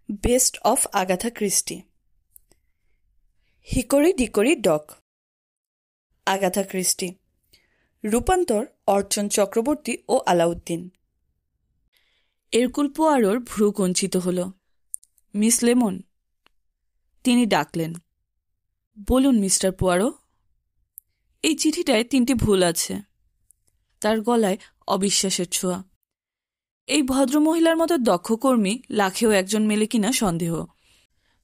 Best of Agatha Christie. Hickory dickory dock. Agatha Christie. রূপান্তর অর্চন চক্রবর্তী ও Alauddin. Hercule পোয়ারোর ভ্রু কঞ্চিত হল। মিস লেমন, তিনি ডাকলেন। বলুন মিস্টার পোয়ারো। এই চিঠিটায় 3টি ভুল আছে। তার গলায় অবিশ্বাসের ছোঁয়া। এই ভদ্রমহিলার মতো দক্ষ কর্মী লাখেও একজন মেলে কিনা সন্দেহ,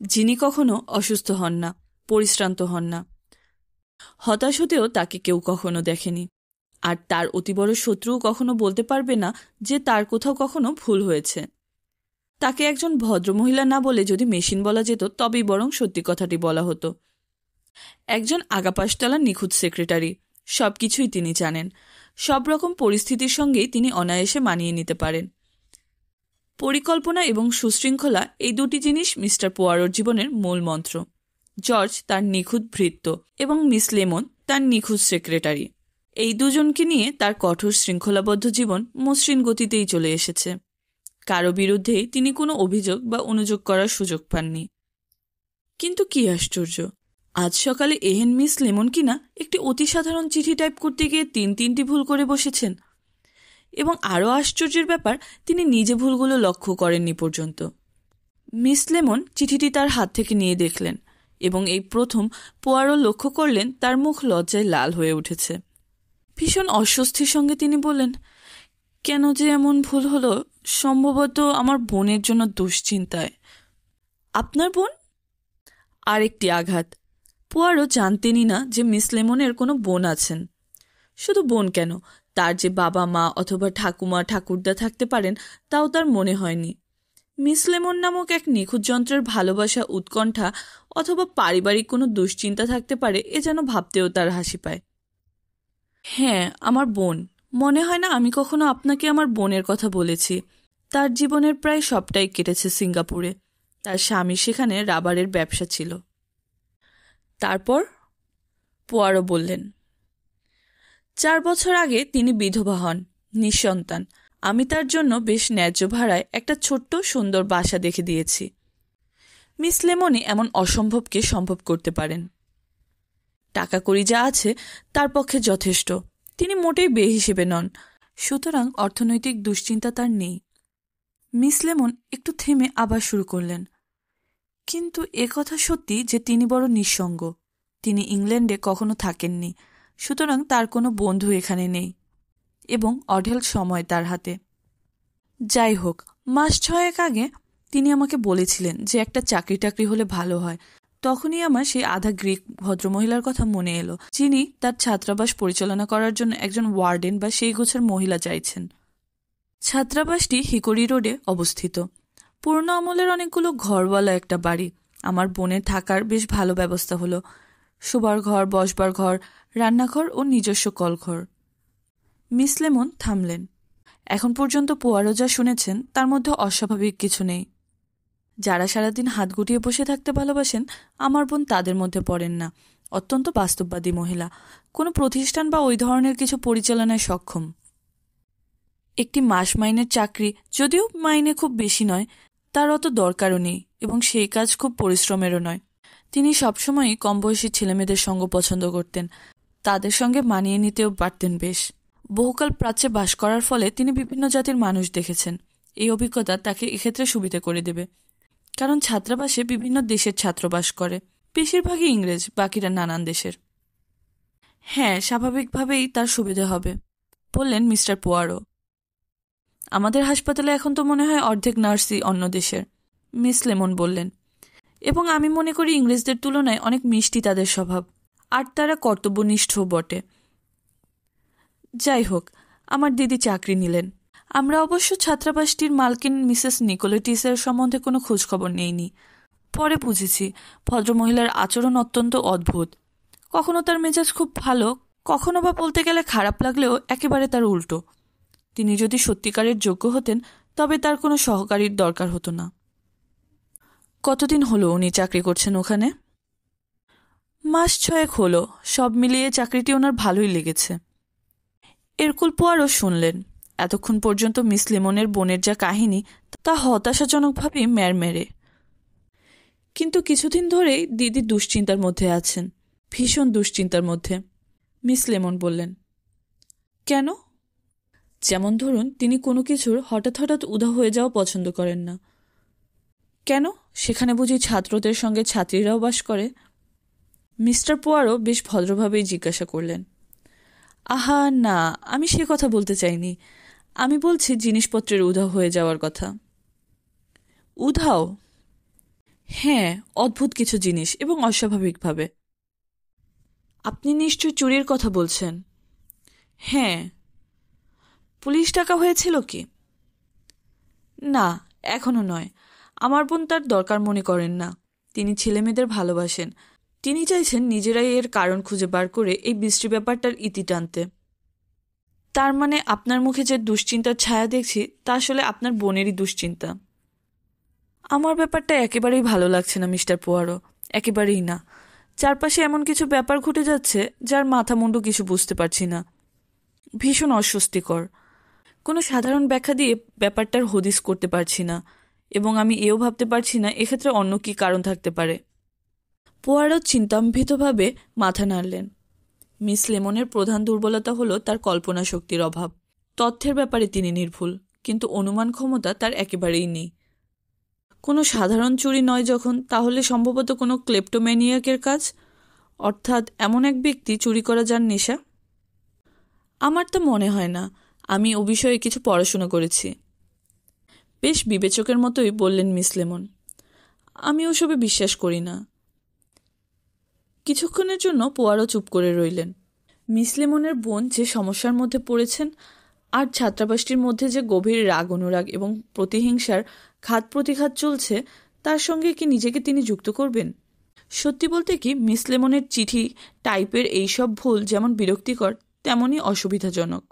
যিনি কখনো অসুস্থ হন না, পরিশ্রান্ত হন না। হতাশ হতেও তাকে কেউ কখনো দেখেনি, আর তার অতি বড় শত্রুও কখনো বলতে পারবে না যে তার কোথাও কখনো ভুল হয়েছে। তাকে একজন ভদ্রমহিলা না বলে যদি মেশিন বলা যেত তবেই বরং সত্যি কথাটি বলা হতো। একজন আগাপাশতলার নিখুঁত সেক্রেটারি, সবকিছুই তিনি জানেন। সব রকম পরিস্থিতির সঙ্গেই তিনি অনায়াসে মানিয়ে নিতে পারেন। পরিকল্পনা এবং সুশৃঙ্খলা, এই দুটি জিনিস মিস্টার পোয়ারোর জীবনের মূল মন্ত্র। জর্জ তার নিখুঁত ভৃত্য এবং মিস লেমন তার নিখুঁত সেক্রেটারি। এই দুজনকে নিয়ে তার কঠোর শৃঙ্খলাবদ্ধ জীবন মসৃণ গতিতেই চলে এসেছে। কারো বিরুদ্ধেই তিনি কোনো অভিযোগ বা অনুযোগ করার সুযোগ পাননি। কিন্তু কি আশ্চর্য, আজ সকালে এহেন মিস লেমন কিনা একটি অতি সাধারণ চিঠি টাইপ করতে গিয়ে 3টি ভুল করে বসেছেন। এবং আরও আশ্চর্যের ব্যাপার, তিনি নিজে ভুলগুলো লক্ষ্য করেননি পর্যন্ত। মিস লেমন চিঠিটি তার হাত থেকে নিয়ে দেখলেন এবং এই প্রথম পোয়ারো লক্ষ্য করলেন তার মুখ লজ্জায় লাল হয়ে উঠেছে। ভীষণ অস্বস্তির সঙ্গে তিনি বললেন, কেন যে এমন ভুল হলো? সম্ভবত আমার বোনের জন্য দুশ্চিন্তায়। আপনার বোন? আরেকটি আঘাত। পোয়ারো জানতেনই না যে মিস লেমনের কোনো বোন আছেন। শুধু বোন কেন, তার যে বাবা মা অথবা ঠাকুমা ঠাকুরদা থাকতে পারেন তাও তার মনে হয়নি। মিস লেমন নামক এক নিখুঁত যন্ত্রের ভালোবাসা, উৎকণ্ঠা অথবা পারিবারিক কোনো দুশ্চিন্তা থাকতে পারে, এ যেন ভাবতেও তার হাসি পায়। হ্যাঁ, আমার বোন। মনে হয় না আমি কখনো আপনাকে আমার বোনের কথা বলেছি। তার জীবনের প্রায় সবটাই কেটেছে সিঙ্গাপুরে। তার স্বামী সেখানে রাবারের ব্যবসা ছিল। তারপর? পোয়ারো বললেন। 4 বছর আগে তিনি বিধবা হন, নিঃসন্তান। আমি তার জন্য বেশ ন্যায্য ভাড়ায় একটা ছোট্ট সুন্দর বাসা দেখে দিয়েছি। মিস লেমনই এমন অসম্ভবকে সম্ভব করতে পারেন। টাকা কড়ি যা আছে তার পক্ষে যথেষ্ট। তিনি মোটেই বেহিসেবে নন, সুতরাং অর্থনৈতিক দুশ্চিন্তা তার নেই। মিস লেমন একটু থেমে আবার শুরু করলেন। কিন্তু কথা সত্যি যে তিনি বড় নিঃসঙ্গ। তিনি ইংল্যান্ডে কখনো থাকেননি, সুতরাং তার কোনো বন্ধু এখানে নেই এবং অঢেল সময় তার হাতে। যাই হোক, মাস 6 আগে তিনি আমাকে বলেছিলেন যে একটা চাকরি টাকরি হলে ভালো হয়। তখনই আমার সেই আধা গ্রিক ভদ্রমহিলার কথা মনে এলো, যিনি তার ছাত্রাবাস পরিচালনা করার জন্য একজন ওয়ার্ডেন বা সেই গোছের মহিলা চাইছেন। ছাত্রাবাসটি হিকরি রোডে অবস্থিত। পুরনো আমলের অনেকগুলো ঘরওয়ালা একটা বাড়ি। আমার বোনের থাকার বেশ ভালো ব্যবস্থা হলো। শোবার ঘর, বসবার ঘর, রান্নাঘর ও নিজস্ব কলঘর। Miss lemon থামলেন। এখন পর্যন্ত পোয়ারো যা শুনেছেন তার মধ্যে অস্বাভাবিক কিছু নেই। যারা সারাদিন হাত গুটিয়ে বসে থাকতে ভালোবাসেন, আমার বোন তাদের মধ্যে পড়েন না। অত্যন্ত বাস্তববাদী মহিলা, কোনো প্রতিষ্ঠান বা ওই ধরনের কিছু পরিচালনায় সক্ষম। একটি মাস মাইনের চাকরি, যদিও মাইনে খুব বেশি নয়, তার অত দরকারও নেই এবং সেই কাজ খুব পরিশ্রমেরও নয়। তিনি সবসময়ই কম বয়সী ছেলেমেয়েদের সঙ্গ পছন্দ করতেন, তাদের সঙ্গে মানিয়ে নিতেও পারতেন বেশ। বহুকাল প্রাচ্যে বাস করার ফলে তিনি বিভিন্ন জাতির মানুষ দেখেছেন। এই অভিজ্ঞতা তাকে এক্ষেত্রে সুবিধে করে দেবে, কারণ ছাত্রাবাসে বিভিন্ন দেশের ছাত্র বাস করে, বেশিরভাগই ইংরেজ, বাকিরা নানান দেশের। হ্যাঁ, স্বাভাবিকভাবেই তার সুবিধে হবে, বললেন মিস্টার পোয়ারো। আমাদের হাসপাতালে এখন তো মনে হয় অর্ধেক নার্সই অন্য দেশের, মিস লেমন বললেন। এবং আমি মনে করি ইংরেজদের তুলনায় অনেক মিষ্টি তাদের স্বভাব, আর তারা কর্তব্যনিষ্ঠও বটে। যাই হোক, আমার দিদি চাকরি নিলেন। আমরা অবশ্য ছাত্রাবাসটির মালকিন মিসেস নিকোলেটিসের সম্বন্ধে কোনো খোঁজখবর নেইনি। পরে বুঝেছি ভদ্রমহিলার আচরণ অত্যন্ত অদ্ভুত। কখনো তার মেজাজ খুব ভালো, কখনো বা বলতে গেলে খারাপ লাগলেও একেবারে তার উল্টো। তিনি যদি সত্যিকারের যোগ্য হতেন তবে তার কোনো সহকারীর দরকার হতো না। কতদিন হলো উনি চাকরি করছেন ওখানে? মাস 6 হলো। সব মিলিয়ে চাকরিটি ওনার ভালোই লেগেছে। এরকুল পোয়ারো শুনলেন। এতক্ষণ পর্যন্ত মিস লেমনের বোনের যা কাহিনী তা হতাশাজনকভাবেই ম্যারমেরে। কিন্তু কিছুদিন ধরেই দিদি দুশ্চিন্তার মধ্যে আছেন, ভীষণ দুশ্চিন্তার মধ্যে। মিস লেমন বললেন। কেন? যেমন ধরুন, তিনি কোনো কিছুর হঠাৎ হঠাৎ উধাও হয়ে যাওয়া পছন্দ করেন না। কেন? সেখানে বুঝি ছাত্রদের সঙ্গে ছাত্রীরাও বাস করে? মিস্টার পোয়ারো বেশ ভদ্রভাবেই জিজ্ঞাসা করলেন। আহা না, আমি সে কথা বলতে চাইনি। আমি বলছি জিনিসপত্রের উধাও হয়ে যাওয়ার কথা। উধাও? হ্যাঁ, অদ্ভুত কিছু জিনিস এবং অস্বাভাবিকভাবে। আপনি নিশ্চয়ই চুরির কথা বলছেন? হ্যাঁ। পুলিশ ডাকা হয়েছিল কি? না, এখনো নয়। আমার বোন তার দরকার মনে করেন না। তিনি ছেলেমেয়েদের ভালোবাসেন। তিনি চাইছেন নিজেরাই এর কারণ খুঁজে বার করে এই বিশ্রী ব্যাপারটার ইতি টানতে। তার মানে আপনার মুখে যে দুশ্চিন্তার ছায়া দেখছি তা আসলে আপনার বোনেরই দুশ্চিন্তা। আমার ব্যাপারটা একেবারেই ভালো লাগছে না মিস্টার পোয়ারো, একেবারেই না। চারপাশে এমন কিছু ব্যাপার ঘটে যাচ্ছে যার মাথা মুন্ডু কিছু বুঝতে পারছি না। ভীষণ অস্বস্তিকর। কোনো সাধারণ ব্যাখ্যা দিয়ে ব্যাপারটার হদিস করতে পারছি না, এবং আমি এও ভাবতে পারছি না এক্ষেত্রে অন্য কি কারণ থাকতে পারে। পোয়ারো চিন্তাম্বিতভাবে মাথা নাড়লেন। মিস লেমনের প্রধান দুর্বলতা হলো তার কল্পনা শক্তির অভাব। তথ্যের ব্যাপারে তিনি নির্ভুল, কিন্তু অনুমান ক্ষমতা তার একেবারেই নেই। কোনো সাধারণ চুরি নয় যখন, তাহলে সম্ভবত কোনো ক্লেপ্টোম্যানিয়াকের কাজ, অর্থাৎ এমন এক ব্যক্তি চুরি করা যার নেশা। আমার তো মনে হয় না। আমি ও বিষয়ে কিছু পড়াশোনা করেছি। বেশ বিবেচকের মতোই বললেন মিস লেমন। আমি ওসবে বিশ্বাস করি না। কিছুক্ষণের জন্য পোয়ারো চুপ করে রইলেন। মিস লেমনের বোন যে সমস্যার মধ্যে পড়েছেন, আর ছাত্রাবাসটির মধ্যে যে গভীর রাগ অনুরাগ এবং প্রতিহিংসার ঘাত প্রতিঘাত চলছে, তার সঙ্গে কি নিজেকে তিনি যুক্ত করবেন? সত্যি বলতে কি, মিস লেমনের চিঠি টাইপের এইসব ভুল যেমন বিরক্তিকর তেমনই অসুবিধাজনক।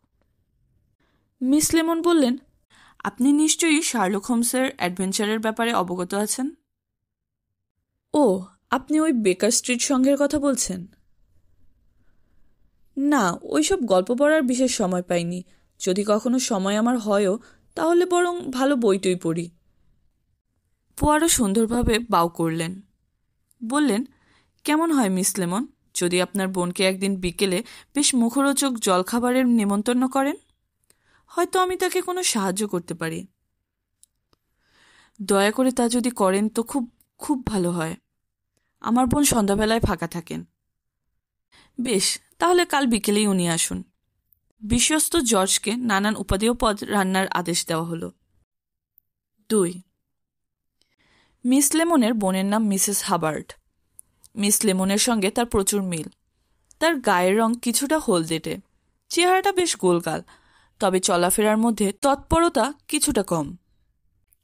মিস লেমন বললেন, আপনি নিশ্চয়ই শার্লক হোমসের অ্যাডভেঞ্চারের ব্যাপারে অবগত আছেন? ও, আপনি ওই বেকার স্ট্রিট সংঘের কথা বলছেন? না, ওইসব গল্প পড়ার বিশেষ সময় পাইনি। যদি কখনো সময় আমার হয়ও, তাহলে বরং ভালো বইটই পড়ি। পোয়ারো সুন্দরভাবে বাউ করলেন। বললেন, কেমন হয় মিস লেমন যদি আপনার বোনকে একদিন বিকেলে বেশ মুখরোচক জলখাবারের নেমন্তন্ন করেন? হয়তো আমি তাকে কোনো সাহায্য করতে পারি। দয়া করে তা যদি করেন তো খুব খুব ভালো হয়। আমার বোন সন্ধ্যাবেলায় ফাঁকা থাকেন। বেশ, তাহলে কাল বিকেলেই উনি আসুন। বিশ্বস্ত জর্জকে নানান উপাদেয় পদ রান্নার আদেশ দেওয়া হলো। 2. মিস লেমনের বোনের নাম মিসেস হাবার্ড। মিস লেমনের সঙ্গে তার প্রচুর মিল। তার গায়ের রং কিছুটা হলদেটে, চেহারাটা বেশ গোলগাল, তবে চলাফেরার মধ্যে তৎপরতা কিছুটা কম।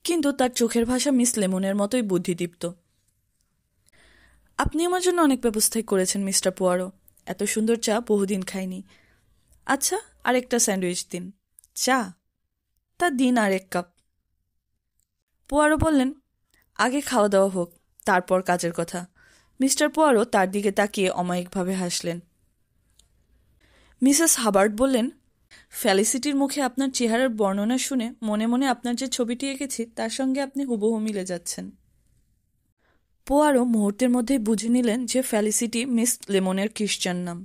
কিন্তু তার চোখের ভাষা মিস লেমনের মতোই বুদ্ধিদীপ্ত। আপনি আমার জন্য অনেক ব্যবস্থাই করেছেন মিস্টার পোয়ারো। এত সুন্দর চা বহুদিন খাইনি। আচ্ছা, আরেকটা স্যান্ডউইচ দিন। চা? তা দিন আর 1 কাপ। পোয়ারো বললেন, আগে খাওয়া দাওয়া হোক, তারপর কাজের কথা। মিস্টার পোয়ারো তার দিকে তাকিয়ে অমায়িকভাবে হাসলেন। মিসেস হাবার্ড বললেন, ফেলিসিটির মুখে আপনার চেহারার বর্ণনা শুনে মনে মনে আপনার যে ছবিটি এঁকেছি তার সঙ্গে আপনি হুবহু মিলে যাচ্ছেন। পোয়ারো মুহূর্তের মধ্যেই বুঝে নিলেন যে ফেলিসিটি মিস লেমনের খ্রিশ্চান নাম।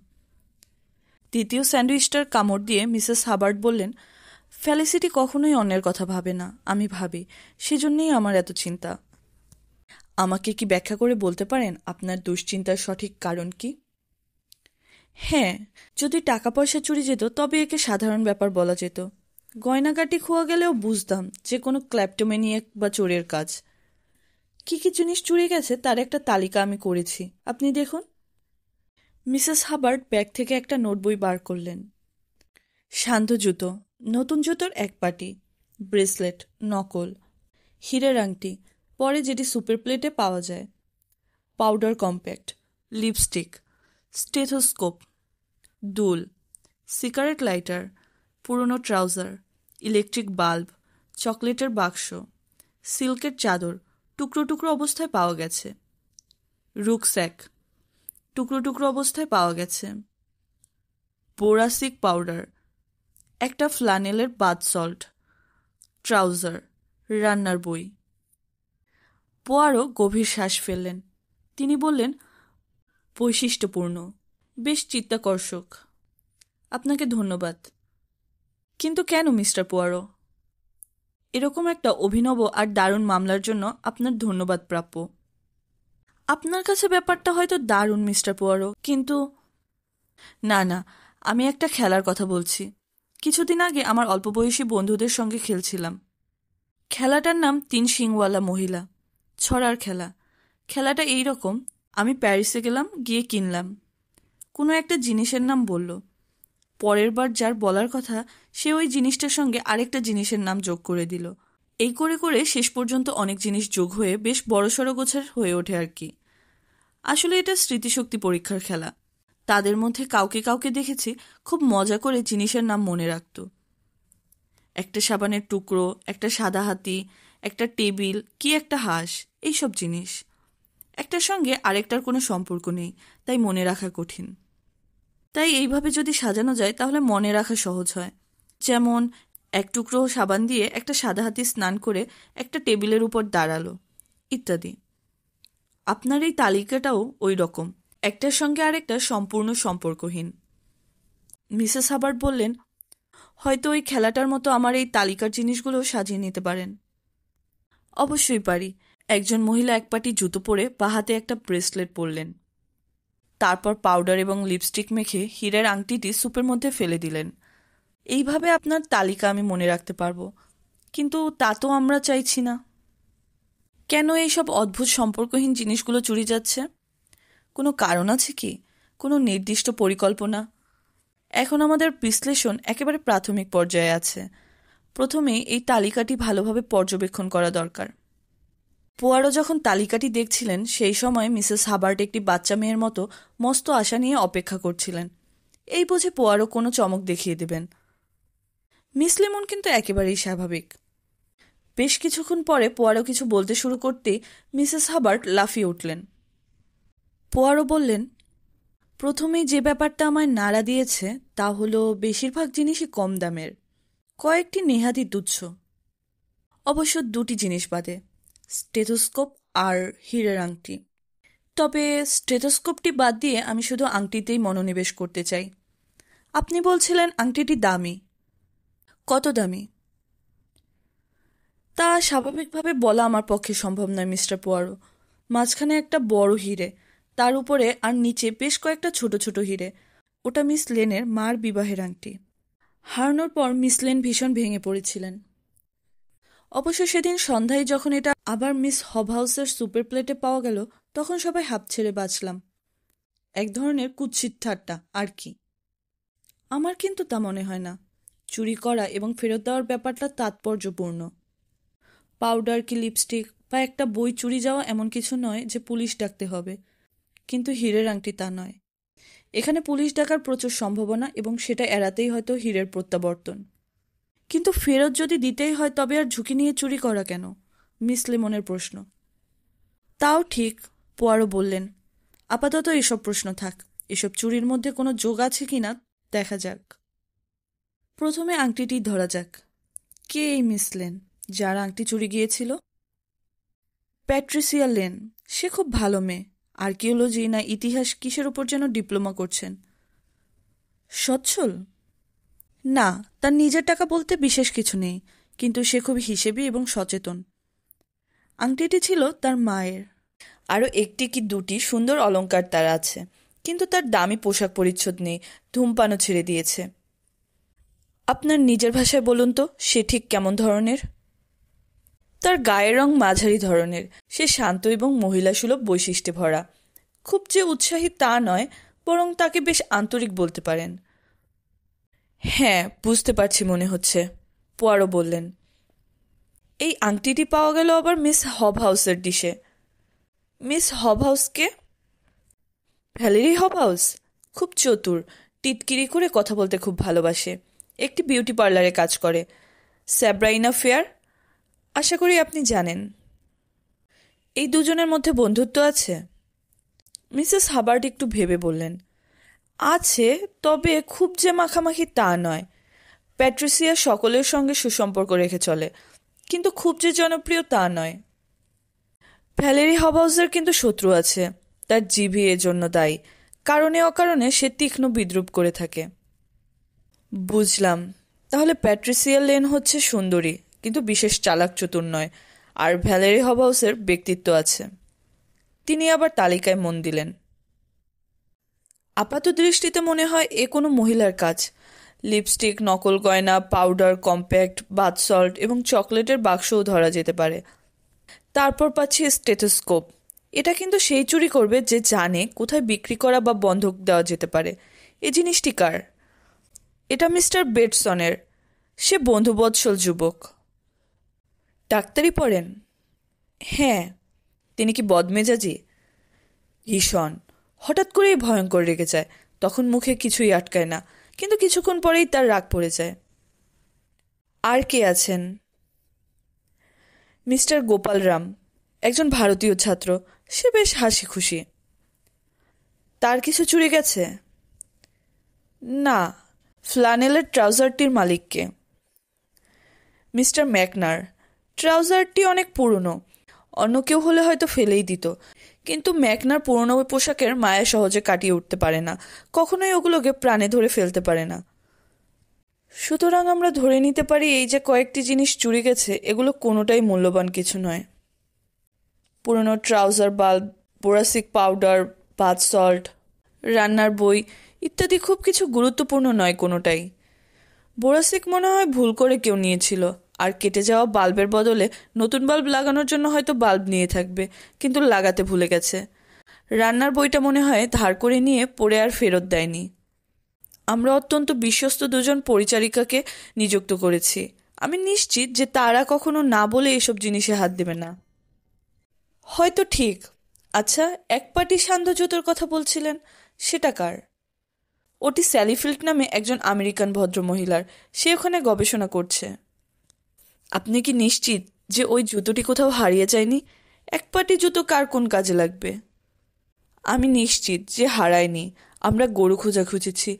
দ্বিতীয় স্যান্ডউইচটার কামড় দিয়ে মিসেস হাবার্ড বললেন, ফেলিসিটি কখনোই অন্যের কথা ভাবে না, আমি ভাবি, সেজন্যই আমার এত চিন্তা। আমাকে কি ব্যাখ্যা করে বলতে পারেন আপনার দুশ্চিন্তার সঠিক কারণ কি? হ্যাঁ, যদি টাকা পয়সা চুরি যেত তবে একে সাধারণ ব্যাপার বলা যেত। গয়নাগাটি খোয়া গেলেও বুঝতাম যে কোনো ক্ল্যাপ্টোম্যানিয়াক বা চোরের কাজ। কি কি জিনিস চুরি গেছে তার একটা তালিকা আমি করেছি, আপনি দেখুন। মিসেস হাবার্ড ব্যাগ থেকে একটা নোটবই বার করলেন। সান্ধ্য জুতো, নতুন জুতোর 1 পাটি, ব্রেসলেট, নকল, হীরের আংটি, পরে যেটি সুপের প্লেটে পাওয়া যায়, পাউডার কম্প্যাক্ট, লিপস্টিক, স্টেথোস্কোপ, দুল, সিগারেট লাইটার, পুরনো ট্রাউজার, ইলেকট্রিক বাল্ব, চকলেটের বাক্স, সিল্কের চাদর টুকরো টুকরো অবস্থায় পাওয়া গেছে, রুকস্যাক টুকরো টুকরো অবস্থায় পাওয়া গেছে, বোরাসিক পাউডার, একটা ফ্লানেলের বাথ সল্ট, ট্রাউজার, রান্নার বই। পোয়ারো গভীর শ্বাস ফেললেন। তিনি বললেন, বৈশিষ্ট্যপূর্ণ, বেশ চিত্তাকর্ষক। আপনাকে ধন্যবাদ। কিন্তু কেন মিস্টার পোয়ারো? এরকম একটা অভিনব আর দারুণ মামলার জন্য আপনার ধন্যবাদ প্রাপ্য। আপনার কাছে ব্যাপারটা হয়তো দারুণ মিস্টার পোয়ারো, কিন্তু না না, আমি একটা খেলার কথা বলছি। কিছুদিন আগে আমার অল্প বয়সী বন্ধুদের সঙ্গে খেলছিলাম। খেলাটার নাম 3 শিংওয়ালা মহিলা, ছড়ার খেলা। খেলাটা এই রকম, আমি প্যারিসে গেলাম, গিয়ে কিনলাম। কোনো একটা জিনিসের নাম বলল। পরের বার যার বলার কথা সে ওই জিনিসটার সঙ্গে আরেকটা জিনিসের নাম যোগ করে দিল। এই করে করে শেষ পর্যন্ত অনেক জিনিস যোগ হয়ে বেশ বড়সড় গোছের হয়ে ওঠে আর কি। আসলে এটা স্মৃতিশক্তি পরীক্ষার খেলা। তাদের মধ্যে কাউকে কাউকে দেখেছি খুব মজা করে জিনিসের নাম মনে রাখত। একটা সাবানের টুকরো, একটা সাদা হাতি, একটা টেবিল, কি একটা হাঁস, এইসব জিনিস। একটার সঙ্গে আরেকটার কোনো সম্পর্ক নেই, তাই মনে রাখা কঠিন। তাই এইভাবে যদি সাজানো যায় তাহলে মনে রাখা সহজ হয়। যেমন এক টুকরো সাবান দিয়ে একটা সাদা হাতি স্নান করে একটা টেবিলের উপর দাঁড়ালো, ইত্যাদি। আপনার এই তালিকাটাও ওই রকম, একটার সঙ্গে আরেকটা সম্পূর্ণ সম্পর্কহীন। মিসেস হাবার্ট বললেন, হয়তো ওই খেলাটার মতো আমার এই তালিকার জিনিসগুলো সাজিয়ে নিতে পারেন। অবশ্যই পারি। একজন মহিলা এক পাটি জুতো পরে বা হাতে একটা ব্রেসলেট পরলেন। তারপর পাউডার এবং লিপস্টিক মেখে হীরের আংটিটি সুপের মধ্যে ফেলে দিলেন। এইভাবে আপনার তালিকা আমি মনে রাখতে পারবো, কিন্তু তা তো আমরা চাইছি না। কেন এইসব অদ্ভুত সম্পর্কহীন জিনিসগুলো চুরি যাচ্ছে? কোনো কারণ আছে কি? কোনো নির্দিষ্ট পরিকল্পনা? এখন আমাদের বিশ্লেষণ একেবারে প্রাথমিক পর্যায়ে আছে। প্রথমে এই তালিকাটি ভালোভাবে পর্যবেক্ষণ করা দরকার। পোয়ারো যখন তালিকাটি দেখছিলেন সেই সময় মিসেস হাবার্ট একটি বাচ্চা মেয়ের মতো মস্ত আশা নিয়ে অপেক্ষা করছিলেন। এই বুঝে পোয়ারো কোনো চমক দেখিয়ে দেবেন। মিস লেমন কিন্তু একেবারেই স্বাভাবিক। বেশ কিছুক্ষণ পরে পোয়ারো কিছু বলতে শুরু করতেই মিসেস হাবার্ট লাফিয়ে উঠলেন। পোয়ারো বললেন, প্রথমেই যে ব্যাপারটা আমায় নাড়া দিয়েছে তা হলো বেশিরভাগ জিনিসই কম দামের, কয়েকটি নেহাতি তুচ্ছ। অবশ্য দুটি জিনিস বাদে, স্টেথোস্কোপ আর হীরের আংটি। তবে স্টেথোস্কোপটি বাদ দিয়ে আমি শুধু আংটিতেই মনোনিবেশ করতে চাই। আপনি বলছিলেন আংটিটি দামি। কত দামি? তা স্বাভাবিকভাবে বলা আমার পক্ষে সম্ভব নয় মিস্টার পোয়ারো। মাঝখানে একটা বড় হিরে, তার উপরে আর নিচে বেশ কয়েকটা ছোট ছোট হিরে। ওটা মিস লেনের মার বিবাহের আংটি। হারানোর পর মিস লেন ভীষণ ভেঙে পড়েছিলেন। অবশ্য সেদিন সন্ধ্যায় যখন এটা আবার মিস হবহাউসের সুপের প্লেটে পাওয়া গেল তখন সবাই হাঁপ ছেড়ে বাঁচলাম। এক ধরনের কুৎসিত ঠাট্টা আর কি। আমার কিন্তু তা মনে হয় না। চুরি করা এবং ফেরত দেওয়ার ব্যাপারটা তাৎপর্যপূর্ণ। পাউডার কি লিপস্টিক বা একটা বই চুরি যাওয়া এমন কিছু নয় যে পুলিশ ডাকতে হবে, কিন্তু হীরের আংটি তা নয়। এখানে পুলিশ ডাকার প্রচুর সম্ভাবনা এবং সেটা এড়াতেই হয়তো হীরের প্রত্যাবর্তন। কিন্তু ফেরত যদি দিতেই হয় তবে আর ঝুঁকি নিয়ে চুরি করা কেন? মিস লেমনের প্রশ্ন। তাও ঠিক, পোয়ারো বললেন। আপাতত এসব প্রশ্ন থাক, এসব চুরির মধ্যে কোনো যোগ আছে কিনা দেখা যাক। প্রথমে আংটিটি ধরা যাক। কে এই মিস লেন যার আংটি চুরি গিয়েছিল? Patricia lane. সে খুব ভালো মেয়ে, আর্কিওলজি না ইতিহাস কিসের উপর যেন ডিপ্লোমা করছেন। সচ্ছল? না, তার নিজের টাকা বলতে বিশেষ কিছু নেই, কিন্তু সে খুব হিসেবি এবং সচেতন। আংটিটি ছিল তার মায়ের। আরও একটি কি দুটি সুন্দর অলংকার তার আছে, কিন্তু তার দামি পোশাক পরিচ্ছদ নেই, ধূমপানও ছেড়ে দিয়েছে। আপনার নিজের ভাষায় বলুন তো, সে ঠিক কেমন ধরনের? তার গায়ের রং মাঝারি ধরনের। সে শান্ত এবং মহিলাসুলভ বৈশিষ্ট্যে ভরা। খুব যে উৎসাহী তা নয়, বরং তাকে বেশ আন্তরিক বলতে পারেন। হ্যাঁ, বুঝতে পারছি মনে হচ্ছে, পোয়ারো বললেন। এই আংটিটি পাওয়া গেল আবার মিস হবহাউসের ডিশে। মিস হবহাউসকে? ভ্যালেরি হবহাউস খুব চতুর, টিটকিরি করে কথা বলতে খুব ভালোবাসে। একটি বিউটি পার্লারে কাজ করে, স্যাব্রাইনা ফেয়ার। আশা করি আপনি জানেন। এই দুজনের মধ্যে বন্ধুত্ব আছে? মিসেস হাবার্ট একটু ভেবে বললেন, আছে, তবে খুব যে মাখামাখি তা নয়। প্যাট্রিসিয়া সকলের সঙ্গে সুসম্পর্ক রেখে চলে, কিন্তু খুব যে জনপ্রিয় তা নয়। ভ্যালেরি হবাউসের কিন্তু শত্রু আছে, তার জিভি এর জন্য দায়ী। কারণে অকারণে সে তীক্ষ্ণ বিদ্রূপ করে থাকে। বুঝলাম, তাহলে প্যাট্রিসিয়া লেন হচ্ছে সুন্দরী, কিন্তু বিশেষ চালাক চতুর নয়, আর ভ্যালেরি হবাউসের ব্যক্তিত্ব আছে। তিনি আবার তালিকায় মন দিলেন। আপাত দৃষ্টিতে মনে হয় এ কোনো মহিলার কাজ। লিপস্টিক, নকল গয়না, পাউডার, কম্প্যাক্ট, বাথ সল্ট এবং চকলেটের বাক্সও ধরা যেতে পারে। তারপর পাচ্ছি স্টেথোস্কোপ। এটা কিন্তু সেই চুরি করবে যে জানে কোথায় বিক্রি করা বা বন্ধক দেওয়া যেতে পারে। এই জিনিসটি কার? এটা মিস্টার বেটসনের। সে বন্ধুবৎসল যুবক। ডাক্তারি পড়েন? হ্যাঁ। তিনি কি বদমেজাজি? ভীষণ। হঠাৎ করেই ভয়ঙ্কর রেগে যায়, তখন মুখে কিছুই আটকায় না, কিন্তু কিছুক্ষণ পরেই তার রাগ পড়ে যায়। আর কে আছেন? মিস্টার গোপাল রাম, একজন ভারতীয় ছাত্র। সে বেশ হাসি খুশি। তার কিছু চুরি গেছে? না। ফ্লানেলের ট্রাউজারটির মালিককে? মিস্টার ম্যাকনার। ট্রাউজারটি অনেক পুরনো, অন্য কেউ হলে হয়তো ফেলেই দিত, কিন্তু ম্যাকনার পুরনো পোশাকের মায়া সহজে কাটিয়ে উঠতে পারে না, কখনোই ওগুলোকে প্রাণে ধরে ফেলতে পারে না। সুতরাং আমরা ধরে নিতে পারি এই যে কয়েকটি জিনিস চুরি গেছে, এগুলো কোনোটাই মূল্যবান কিছু নয়। পুরনো trouser, bulb, boracic powder, bath salt, রান্নার বই ইত্যাদি খুব কিছু গুরুত্বপূর্ণ নয় কোনোটাই। বোরাসিক মনে হয় ভুল করে কেউ নিয়েছিল, আর কেটে যাওয়া বাল্বের বদলে নতুন বাল্ব লাগানোর জন্য হয়তো বাল্ব নিয়ে থাকবে, কিন্তু লাগাতে ভুলে গেছে। রান্নার বইটা মনে হয় ধার করে নিয়ে পড়ে আর ফেরত দেয়নি। আমরা অত্যন্ত বিশ্বস্ত দুজন পরিচারিকাকে নিযুক্ত করেছি। আমি নিশ্চিত যে তারা কখনো না বলে এসব জিনিসে হাত দেবে না। হয়তো ঠিক। আচ্ছা, এক পাটি সান্ধ্য জুতোর কথা বলছিলেন, সেটা কার? ওটি স্যালিফিল্ড নামে একজন আমেরিকান ভদ্রমহিলার। সে ওখানে গবেষণা করছে। আপনি কি নিশ্চিত যে ওই জুতোটি কোথাও হারিয়ে যায়নি? এক পাটি জুতো কার কোন কাজে লাগবে? আমি নিশ্চিত যে হারায়নি। আমরা গরু খোঁজা খুঁজেছি।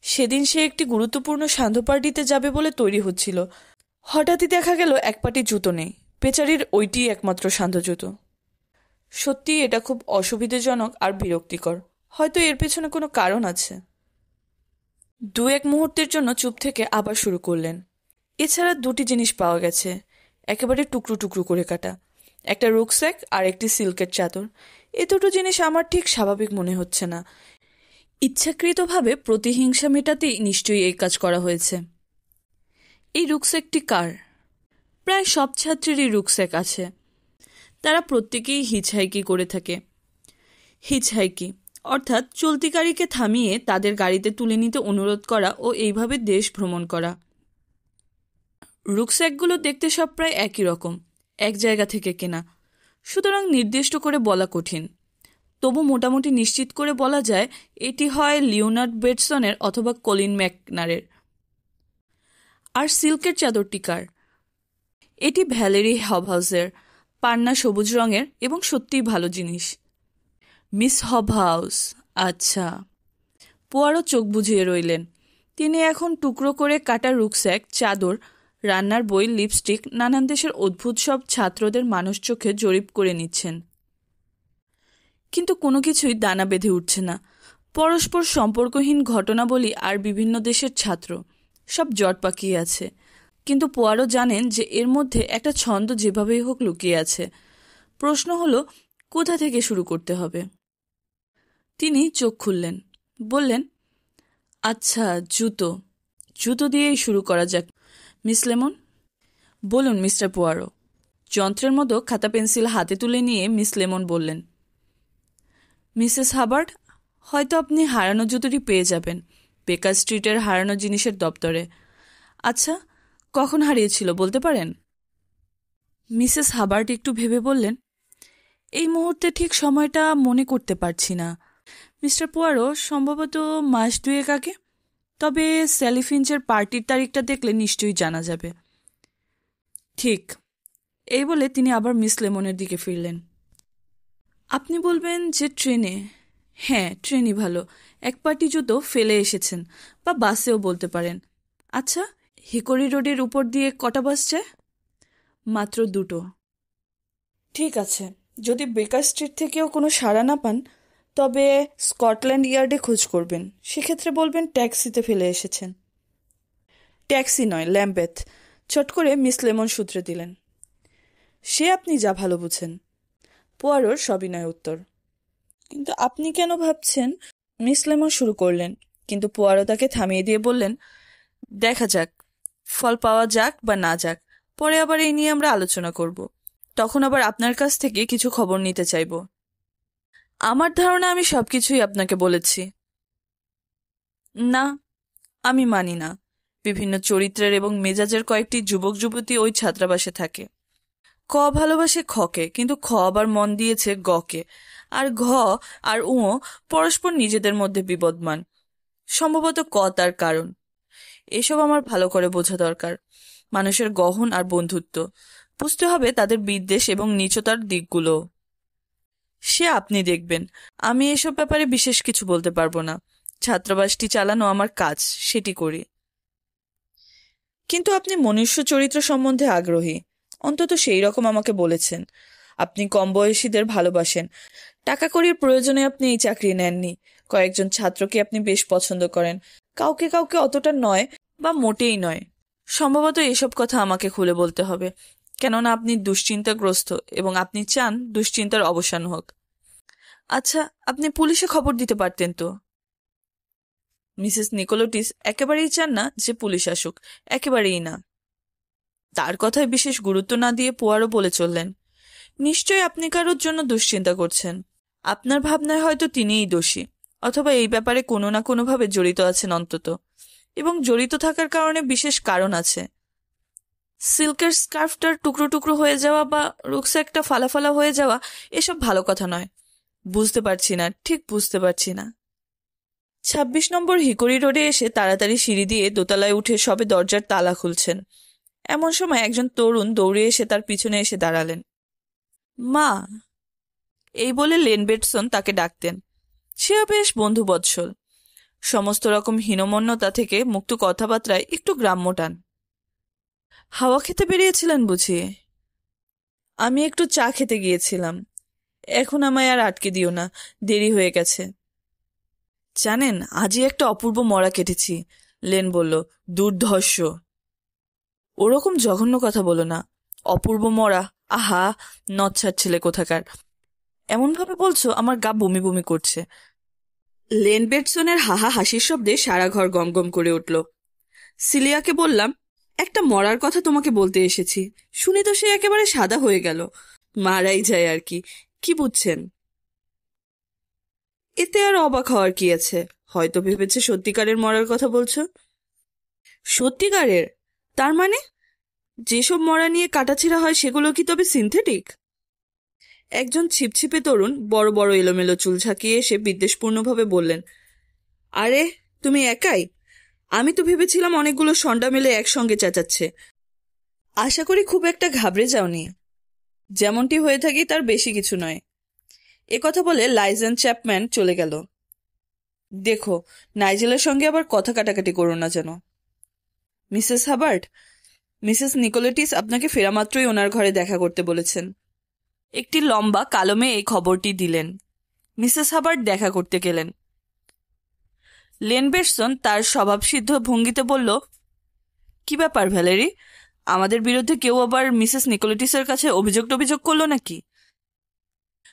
সেদিন সে একটি গুরুত্বপূর্ণ সান্ধ্য পার্টিতে যাবে বলে তৈরি হচ্ছিল। হঠাৎই দেখা গেল এক পাটি জুতো নেই। বেচারির ওইটিই একমাত্র সান্ধ্য জুতো। সত্যি এটা খুব অসুবিধাজনক আর বিরক্তিকর। হয়তো এর পেছনে কোনো কারণ আছে। দু এক মুহূর্তের জন্য চুপ থেকে আবার শুরু করলেন। এছাড়া দুটি জিনিস পাওয়া গেছে, একেবারে টুকরো টুকরো করে কাটা। একটা রুকস্যাক আর একটি সিল্কের চাদর। এ দুটো জিনিস আমার ঠিক স্বাভাবিক মনে হচ্ছে না। ইচ্ছাকৃতভাবে প্রতিহিংসা মেটাতেই নিশ্চয়ই এই কাজ করা হয়েছে। এই রুকস্যাকটি কার? প্রায় সব ছাত্রেরই রুকস্যাক আছে। তারা প্রত্যেকেই হিচহাইকি করে থাকে। হিচহাইকি অর্থাৎ চলতি গাড়িকে থামিয়ে তাদের গাড়িতে তুলে নিতে অনুরোধ করা ও এইভাবে দেশ ভ্রমণ করা। রুকস্যাকগুলো দেখতে সব প্রায় একই রকম, এক জায়গা থেকে কেনা, সুতরাং নির্দিষ্ট করে বলা কঠিন। তবু মোটামুটি নিশ্চিত করে বলা যায় এটি হয় লিওনার্ড বেটসনের অথবা কলিন ম্যাকনারের। আর সিল্কের চাদরটি কার? এটি ভ্যালেরি হবহাউসের। পান্না সবুজ রঙের এবং সত্যিই ভালো জিনিস। মিস হবহাউস। আচ্ছা। পোয়ারো চোখ বুজিয়ে রইলেন। তিনি এখন টুকরো করে কাটা রুকস্যাক, চাদর, রান্নার বই, লিপস্টিক, নানান দেশের অদ্ভুত সব ছাত্রদের মানুষ চোখে জরিপ করে নিচ্ছেন। কিন্তু কোনো কিছুই দানা বেঁধে উঠছে না। পরস্পর সম্পর্কহীন ঘটনাবলী আর বিভিন্ন দেশের ছাত্র, সব জট পাকিয়ে আছে। কিন্তু পোয়ারো জানেন যে এর মধ্যে একটা ছন্দ যেভাবেই হোক লুকিয়ে আছে। প্রশ্ন হলো কোথা থেকে শুরু করতে হবে। তিনি চোখ খুললেন, বললেন, আচ্ছা, জুতো। জুতো দিয়েই শুরু করা যাক। Miss lemon? বলুন মিস্টার পোয়ারো। যন্ত্রের মতো খাতা পেন্সিল হাতে তুলে নিয়ে মিস লেমন বললেন, মিসেস হাবার্ড, হয়তো আপনি হারানো জুতোটি পেয়ে যাবেন বেকার স্ট্রিটের হারানো জিনিসের দপ্তরে। আচ্ছা, কখন হারিয়েছিল বলতে পারেন? মিসেস হাবার্ড একটু ভেবে বললেন, এই মুহূর্তে ঠিক সময়টা মনে করতে পারছি না মিস্টার পোয়ারো, সম্ভবত মাস দুয়েক আগে। তবে স্যালি ফিঞ্চের পার্টির তারিখটা দেখলে নিশ্চয়ই জানা যাবে। ঠিক। এই বলে তিনি আবার মিস লেমনের দিকে ফিরলেন। আপনি বলবেন যে ট্রেনে? হ্যাঁ, ট্রেনই ভালো। এক পাটি জুতো ফেলে এসেছেন, বা বাসেও বলতে পারেন। আচ্ছা, হিকরি রোডের উপর দিয়ে কটা বাস যায়? মাত্র দুটো। ঠিক আছে, যদি বেকার স্ট্রিট থেকেও কোনো সাড়া না পান, তবে স্কটল্যান্ড ইয়ার্ডে খোঁজ করবেন। সেক্ষেত্রে বলবেন ট্যাক্সিতে ফেলে এসেছেন। ট্যাক্সি নয়, ল্যাম্বেথ, চট করে মিস লেমন সূত্রে দিলেন। সে আপনি যা ভালো বুঝেন, পোয়ারোর সবিনয় উত্তর। কিন্তু আপনি কেন ভাবছেন? মিস লেমন শুরু করলেন, কিন্তু পোয়ারো তাকে থামিয়ে দিয়ে বললেন, দেখা যাক, ফল পাওয়া যাক বা না যাক, পরে আবার এই নিয়ে আমরা আলোচনা করব। তখন আবার আপনার কাছ থেকে কিছু খবর নিতে চাইব। আমার ধারণা আমি সবকিছুই আপনাকে বলেছি। না, আমি মানি না। বিভিন্ন চরিত্রের এবং মেজাজের কয়েকটি যুবক যুবতী ওই ছাত্রাবাসে থাকে। ক ভালোবাসে খকে, কিন্তু খ আবার মন দিয়েছে গকে, আর ঘ আর উ পরস্পর নিজেদের মধ্যে বিবদমান। সম্ভবত ক তার কারণ। এসব আমার ভালো করে বোঝা দরকার। মানুষের গহন আর বন্ধুত্ব, বুঝতে হবে তাদের বিদ্বেষ এবং নীচতার দিকগুলো। সে আপনি দেখবেন, আমি এসব ব্যাপারে বিশেষ কিছু বলতে পারবো না। ছাত্রাবাসটি চালানো আমার কাজ, সেটি করি। কিন্তু আপনি মনুষ্য চরিত্র সম্বন্ধে আগ্রহী, অন্তত সেই রকম আমাকে বলেছেন। আপনি কম বয়সীদের ভালোবাসেন। টাকা কড়ির প্রয়োজনে আপনি এই চাকরি নেননি। কয়েকজন ছাত্রকে আপনি বেশ পছন্দ করেন, কাউকে কাউকে অতটা নয় বা মোটেই নয়। সম্ভবত এসব কথা আমাকে খুলে বলতে হবে, কেননা আপনি দুশ্চিন্তাগ্রস্ত এবং আপনি চান দুশ্চিন্তার অবসান হোক। আচ্ছা, আপনি পুলিশে খবর দিতে পারতেন তো। মিসেস নিকোলোটিস একেবারেই চান না যে পুলিশ আসুক, একেবারেই না। তার কথায় বিশেষ গুরুত্ব না দিয়ে পোয়ারো বলে চললেন, নিশ্চয়ই আপনি কারোর জন্য দুশ্চিন্তা করছেন। আপনার ভাবনায় হয়তো তিনিই দোষী, অথবা এই ব্যাপারে কোনো না কোনোভাবে জড়িত আছেন অন্তত, এবং জড়িত থাকার কারণে বিশেষ কারণ আছে। সিল্কের স্কার্ফটার টুকরো টুকরো হয়ে যাওয়া বা রুকস্যাকটা ফালাফালা হয়ে যাওয়া এসব ভালো কথা নয়। বুঝতে পারছি না, ঠিক বুঝতে পারছি না। ২৬ নম্বর হিকরি রোডে এসে তাড়াতাড়ি সিঁড়ি দিয়ে দোতলায় উঠে সবে দরজার তালা খুলছেন, এমন সময় একজন তরুণ দৌড়ে এসে তার পিছনে এসে দাঁড়ালেন। মা, এই বলে লেন বেটসন তাকে ডাকতেন। সেও বেশ বন্ধুবৎসল, সমস্ত রকম হীনমন্যতা থেকে মুক্ত কথাবার্তায় একটু গ্রাম্য টান। হাওয়া খেতে বেরিয়েছিলেন বুঝি? আমি একটু চা খেতে গিয়েছিলাম। এখন আমায় আর আটকে দিও না, দেরি হয়ে গেছে। জানেন, আজই একটা অপূর্ব মরা কেটেছি, লেন বলল। দুর্ধর্ষ। ওরকম জঘন্য কথা বলো না। অপূর্ব মরা? আহা, নচ্ছার ছেলে কোথাকার। এমনভাবে বলছো আমার গা বমি বমি করছে। লেন বেটসনের হাহা হাসির শব্দে সারা ঘর গমগম করে উঠল। সিলিয়াকে বললাম, একটা মরার কথা তোমাকে বলতে এসেছি। শুনে তো সে একেবারে সাদা হয়ে গেল। মারাই যায় আর কি, কি বুঝছেন? এতে আর অবাক হওয়ার কি আছে? হয়তো ভেবেছে সত্যিকারের মরার কথা বলছো। সত্যিকারের? তার মানে যেসব মরা নিয়ে কাটাছেঁড়া হয় সেগুলো কি তবে সিনথেটিক? একজন ছিপছিপে তরুণ বড় বড় এলোমেলো চুল ঝাঁকিয়ে এসে বিদ্বেষপূর্ণভাবে বললেন, আরে তুমি একাই? আমি তো ভেবেছিলাম অনেকগুলো ষণ্ডা মেলে একসঙ্গে চেঁচাচ্ছে। আশা করি খুব একটা ঘাবড়ে যাওনি। যেমনটি হয়ে থাকি তার বেশি কিছু নয়। কথা বলে লাইজেন চ্যাপম্যান চলে গেল। দেখো, নাইজেলের সঙ্গে আবার কথা কাটাকাটি করো না যেন। মিসেস হাবার্ট, মিসেস নিকোলেটিস আপনাকে ফেরামাত্রই ওনার ঘরে দেখা করতে বলেছেন। একটি লম্বা কালমে এই খবরটি দিলেন। মিসেস হাবার্ট দেখা করতে গেলেন। লেন বেটসন তার স্বভাবসিদ্ধ ভঙ্গিতে বলল, কি ব্যাপার ভ্যালেরি, আমাদের বিরুদ্ধে কেউ আবার মিসেস নিকোলেটিসের কাছে অভিযোগ করলো নাকি?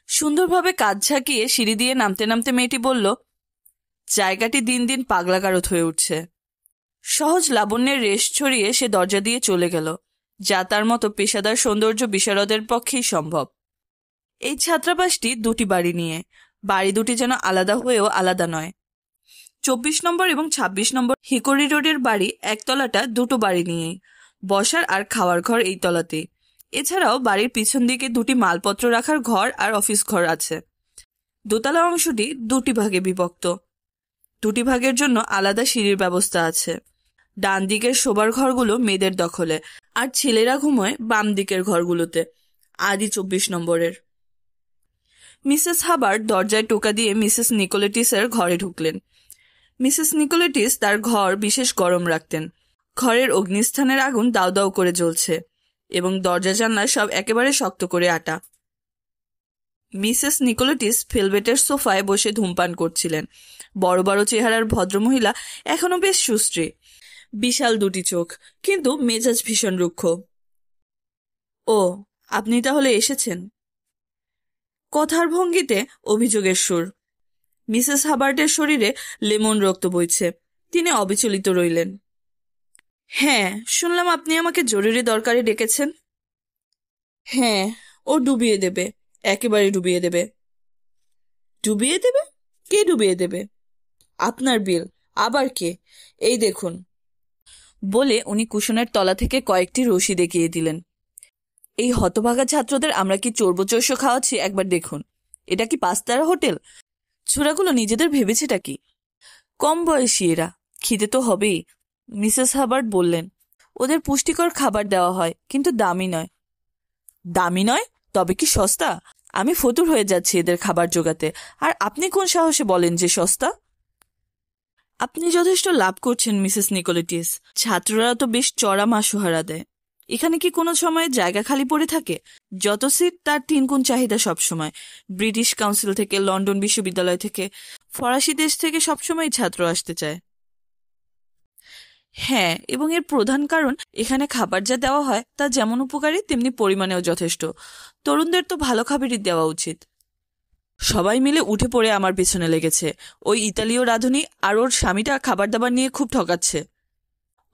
সুন্দরভাবে কাজ ঝাঁকিয়ে সিঁড়ি দিয়ে নামতে নামতে মেয়েটি বলল, জায়গাটি দিন দিন পাগলাগারদ হয়ে উঠছে। সহজ লাবণ্যের রেশ ছড়িয়ে সে দরজা দিয়ে চলে গেল, যা তার মতো পেশাদার সৌন্দর্য বিশারদের পক্ষেই সম্ভব। এই ছাত্রাবাসটি দুটি বাড়ি নিয়ে, বাড়ি দুটি যেন আলাদা হয়েও আলাদা নয়। ২৪ নম্বর এবং ২৬ নম্বর হিকরি রোডের বাড়ি একতলাটা দুটো বাড়ি নিয়েই, বসার আর খাওয়ার ঘর এই তলাতে। এছাড়াও বাড়ির পিছন দিকে দুটি মালপত্র রাখার ঘর আর অফিস ঘর আছে। দোতলা অংশটি দুটি ভাগে বিভক্ত। দুটি ভাগের জন্য আলাদা সিঁড়ির ব্যবস্থা আছে। ডান দিকের শোবার ঘরগুলো মেয়েদের দখলে, আর ছেলেরা ঘুমোয় বাম দিকের ঘরগুলোতে, আদি ২৪ নম্বরের। মিসেস হাবার্ট দরজায় টোকা দিয়ে মিসেস নিকোলেটিসের ঘরে ঢুকলেন। মিসেস নিকোলেটিস তার ঘর বিশেষ গরম রাখতেন। ঘরের অগ্নিস্থানের আগুন দাউ দাউ করে জ্বলছে এবং দরজা জানলা সব একেবারে শক্ত করে আটা। মিসেস নিকোলেটিস ভেলভেটের সোফায় বসে ধূমপান করছিলেন। বড় বড় চেহারার ভদ্রমহিলা এখনো বেশ সুশ্রী, বিশাল দুটি চোখ, কিন্তু মেজাজ ভীষণ রুক্ষ। ও, আপনি তাহলে এসেছেন? কথার ভঙ্গিতে অভিযোগের সুর। মিসেস হাবার্টের শরীরে লেমন রক্ত বইছে। তিনি অবিচলিত রইলেন। হ্যাঁ, শুনলাম আপনি আমাকে জরুরি দরকারে ডেকেছেন। হ্যাঁ, ও ডুবিয়ে দেবে, একেবারে ডুবিয়ে দেবে। ডুবিয়ে দেবে? কে ডুবিয়ে দেবে? আপনার বিল। আবার কে? এই দেখুন। বলে উনি কুশনের তলা থেকে কয়েকটি রশি দেখিয়ে দিলেন। এই হতভাগা ছাত্রদের আমরা কি চর্বচৈষ্য খাওয়াচ্ছি একবার দেখুন। এটা কি পাঁচতারা হোটেল? ছোড়াগুলো নিজেদের ভেবেছেটা কি? কম বয়সী এরা, খিদে তো হবেই। মিসেস হাবার্ট বললেন, ওদের পুষ্টিকর খাবার দেওয়া হয়, কিন্তু দামি নয়। দামি নয়? তবে কি সস্তা? আমি ফতুর হয়ে যাচ্ছি এদের খাবার জোগাতে, আর আপনি কোন সাহসে বলেন যে সস্তা? আপনি যথেষ্ট লাভ করছেন মিসেস নিকোলেটিস। ছাত্ররা তো বেশ চড়া মাসোহারা দেয়। এখানে কি কোনো সময় জায়গা খালি পড়ে থাকে? যত সিট তার 3 গুণ চাহিদা সবসময়। ব্রিটিশ কাউন্সিল থেকে, লন্ডন বিশ্ববিদ্যালয় থেকে, ফরাসি দেশ থেকে সবসময় ছাত্র আসতে চায়। হ্যাঁ, এবং এর প্রধান কারণ এখানে খাবার যা দেওয়া হয় তা যেমন উপকারী তেমনি পরিমাণেও যথেষ্ট। তরুণদের তো ভালো খাবারই দেওয়া উচিত। সবাই মিলে উঠে পড়ে আমার পেছনে লেগেছে। ওই ইতালীয় রাঁধুনি আর ওর স্বামীটা খাবার দাবার নিয়ে খুব ঠকাচ্ছে।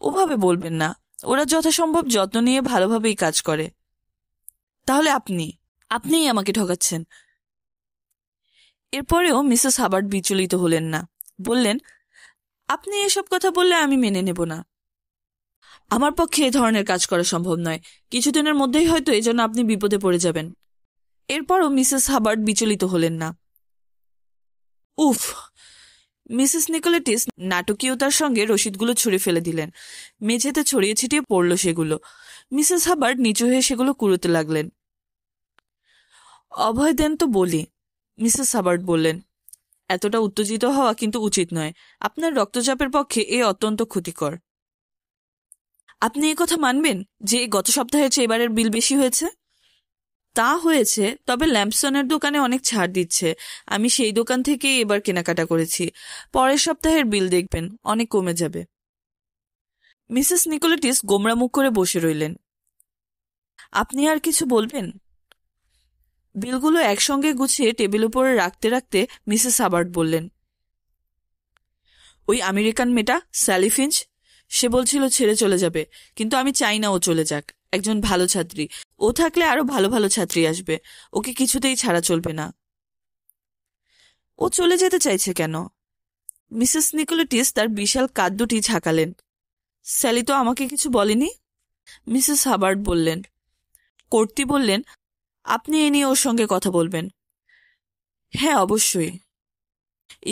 ওভাবে বলবেন না, ওরা যথাসম্ভব যত্ন নিয়ে ভালোভাবেই কাজ করে। তাহলে আপনিই আমাকে ঠকাচ্ছেন। এরপরেও মিসেস হাবার্ট বিচলিত হলেন না। বললেন, আপনি এসব কথা বললে আমি মেনে নেব না। আমার পক্ষে এ ধরনের কাজ করা সম্ভব নয়। কিছুদিনের মধ্যেই হয়তো এজন্য আপনি বিপদে পড়ে যাবেন। এরপরও মিসেস হাবার্ট বিচলিত হলেন না। উফ! মিসেস নিকোলেটিস নাটকীয়তার সঙ্গে রসিদগুলো ছুঁড়ে ফেলে দিলেন। মেঝেতে ছড়িয়ে ছিটিয়ে পড়ল সেগুলো। মিসেস হাবার্ট নিচু হয়ে সেগুলো কুড়োতে লাগলেন। অভয় দেন তো বলি, মিসেস হাবার্ট বললেন। এতটা উত্তেজিত হওয়া কিন্তু উচিত নয়। আপনার রক্তচাপের পক্ষে এ অত্যন্ত ক্ষতিকর। আপনি এ কথা মানবেন যে গত সপ্তাহের চেয়ে এবারের বিল বেশি হয়েছে? তা হয়েছে, তবে ল্যাম্পসনের দোকানে অনেক ছাড় দিচ্ছে। আমি সেই দোকান থেকেই এবার কেনাকাটা করেছি। পরের সপ্তাহের বিল দেখবেন অনেক কমে যাবে। মিসেস নিকোলেটিস গোমরা মুখ করে বসে রইলেন। আপনি আর কিছু বলবেন? বিলগুলো একসঙ্গে গুছিয়ে টেবিল উপরে রাখতে রাখতে মিসেস হাবার্ট বললেন, ওই আমেরিকান মেয়েটা স্যালি ফিঞ্চ, সে বলছিল ছেড়ে চলে যাবে, কিন্তু আমি চাই না ও চলে যাক। একজন ভালো ছাত্রী, ও থাকলে আরো ভালো ভালো ছাত্রী আসবে। ওকে কিছুতেই ছাড়া চলবে না। ও চলে যেতে চাইছে কেন? মিসেস নিকোলেটিস তার বিশাল কাঁধ দুটি ঝাঁকালেন। স্যালি তো আমাকে কিছু বলেনি। মিসেস হাবার্ট বললেন। কর্তি বললেন, আপনি এ নিয়ে ওর সঙ্গে কথা বলবেন। হ্যাঁ, অবশ্যই।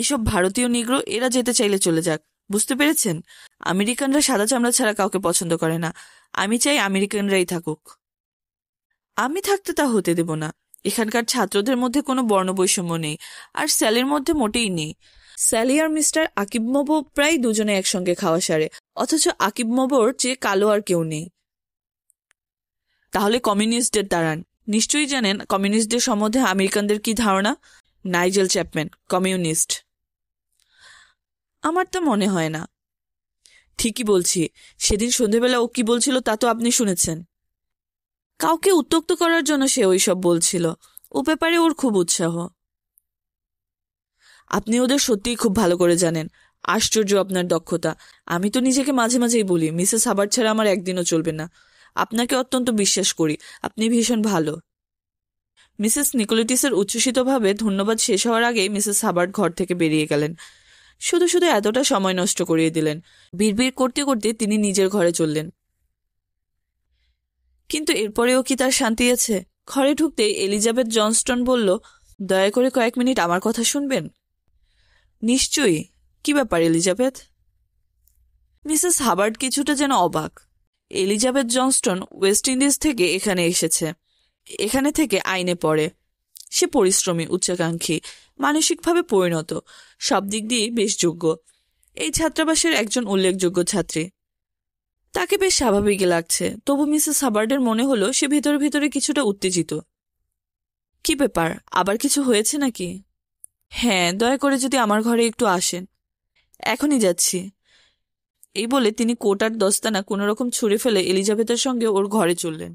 এসব ভারতীয় নিগ্রো, এরা যেতে চাইলে চলে যাক, বুঝতে পেরেছেন? আমেরিকানরা সাদা চামড়া ছাড়া কাউকে পছন্দ করে না। আমি চাই আমেরিকানরাই থাকুক। আমি থাকতে তা হতে দেব না। এখানকার ছাত্রদের মধ্যে কোনো বর্ণবৈষম্য নেই, আর স্যালির মধ্যে মোটেই নেই। স্যালি আর মিস্টার আকিব মবো প্রায় দুজনে একসঙ্গে খাওয়া সারে, অথচ আকিব মবোর চেয়ে কালো আর কেউ নেই। তাহলে কমিউনিস্টদের দাঁড়ান। নিশ্চয়ই জানেন কমিউনিস্টদের সম্বন্ধে আমেরিকানদের কি ধারণা। Nigel Chapman communist. আমার তা মনে হয় না। ঠিকই বলছি। সেদিন সন্ধেবেলা ও কি বলছিল তা তো আপনি শুনেছেন। কাউকে উত্ত্যক্ত করার জন্য সে ওইসব বলছিল। ও ব্যাপারে ওর খুব উৎসাহ। আপনি ওদের সত্যিই খুব ভালো করে জানেন। আশ্চর্য আপনার দক্ষতা। আমি তো নিজেকে মাঝে মাঝেই বলি মিসেস হাবার্ট ছাড়া আমার একদিনও চলবে না। আপনাকে অত্যন্ত বিশ্বাস করি, আপনি ভীষণ ভালো। মিসেস নিকোলেটিসের উচ্ছ্বসিতভাবে ধন্যবাদ শেষ হওয়ার আগেই মিসেস হাবার্ট ঘর থেকে বেরিয়ে গেলেন। শুধু শুধু এতটা সময় নষ্ট করিয়ে দিলেন। বিড়বিড় করতে করতে তিনি নিজের ঘরে চললেন। কিন্তু এরপরেও কি তার শান্তি আছে? ঘরে ঢুকতেই এলিজাবেথ জনস্টন বলল, দয়া করে কয়েক মিনিট আমার কথা শুনবেন। নিশ্চয়ই। কি ব্যাপার এলিজাবেথ? মিসেস হাবার্ট কিছুটা যেন অবাক। এলিজাবেথ জনস্টন ওয়েস্ট ইন্ডিজ থেকে এখানে এসেছে। এখানে থেকে আইনে পড়ে। সে পরিশ্রমী, উচ্চাকাঙ্ক্ষী, মানসিকভাবে পরিণত, সব দিক দিয়ে বেশ যোগ্য। এই ছাত্রাবাসের একজন উল্লেখযোগ্য ছাত্রী। তাকে বেশ স্বাভাবিক লাগছে, তবু মিসেস হাবার্টের মনে হলো সে ভিতরে ভিতরে কিছুটা উত্তেজিত। কি ব্যাপার, আবার কিছু হয়েছে নাকি? হ্যাঁ, দয়া করে যদি আমার ঘরে একটু আসেন। এখনই যাচ্ছি। এই বলে তিনি কোট আর দস্তানা কোনোরকম ছুঁড়ে ফেলে এলিজাবেথের সঙ্গে ওর ঘরে চললেন।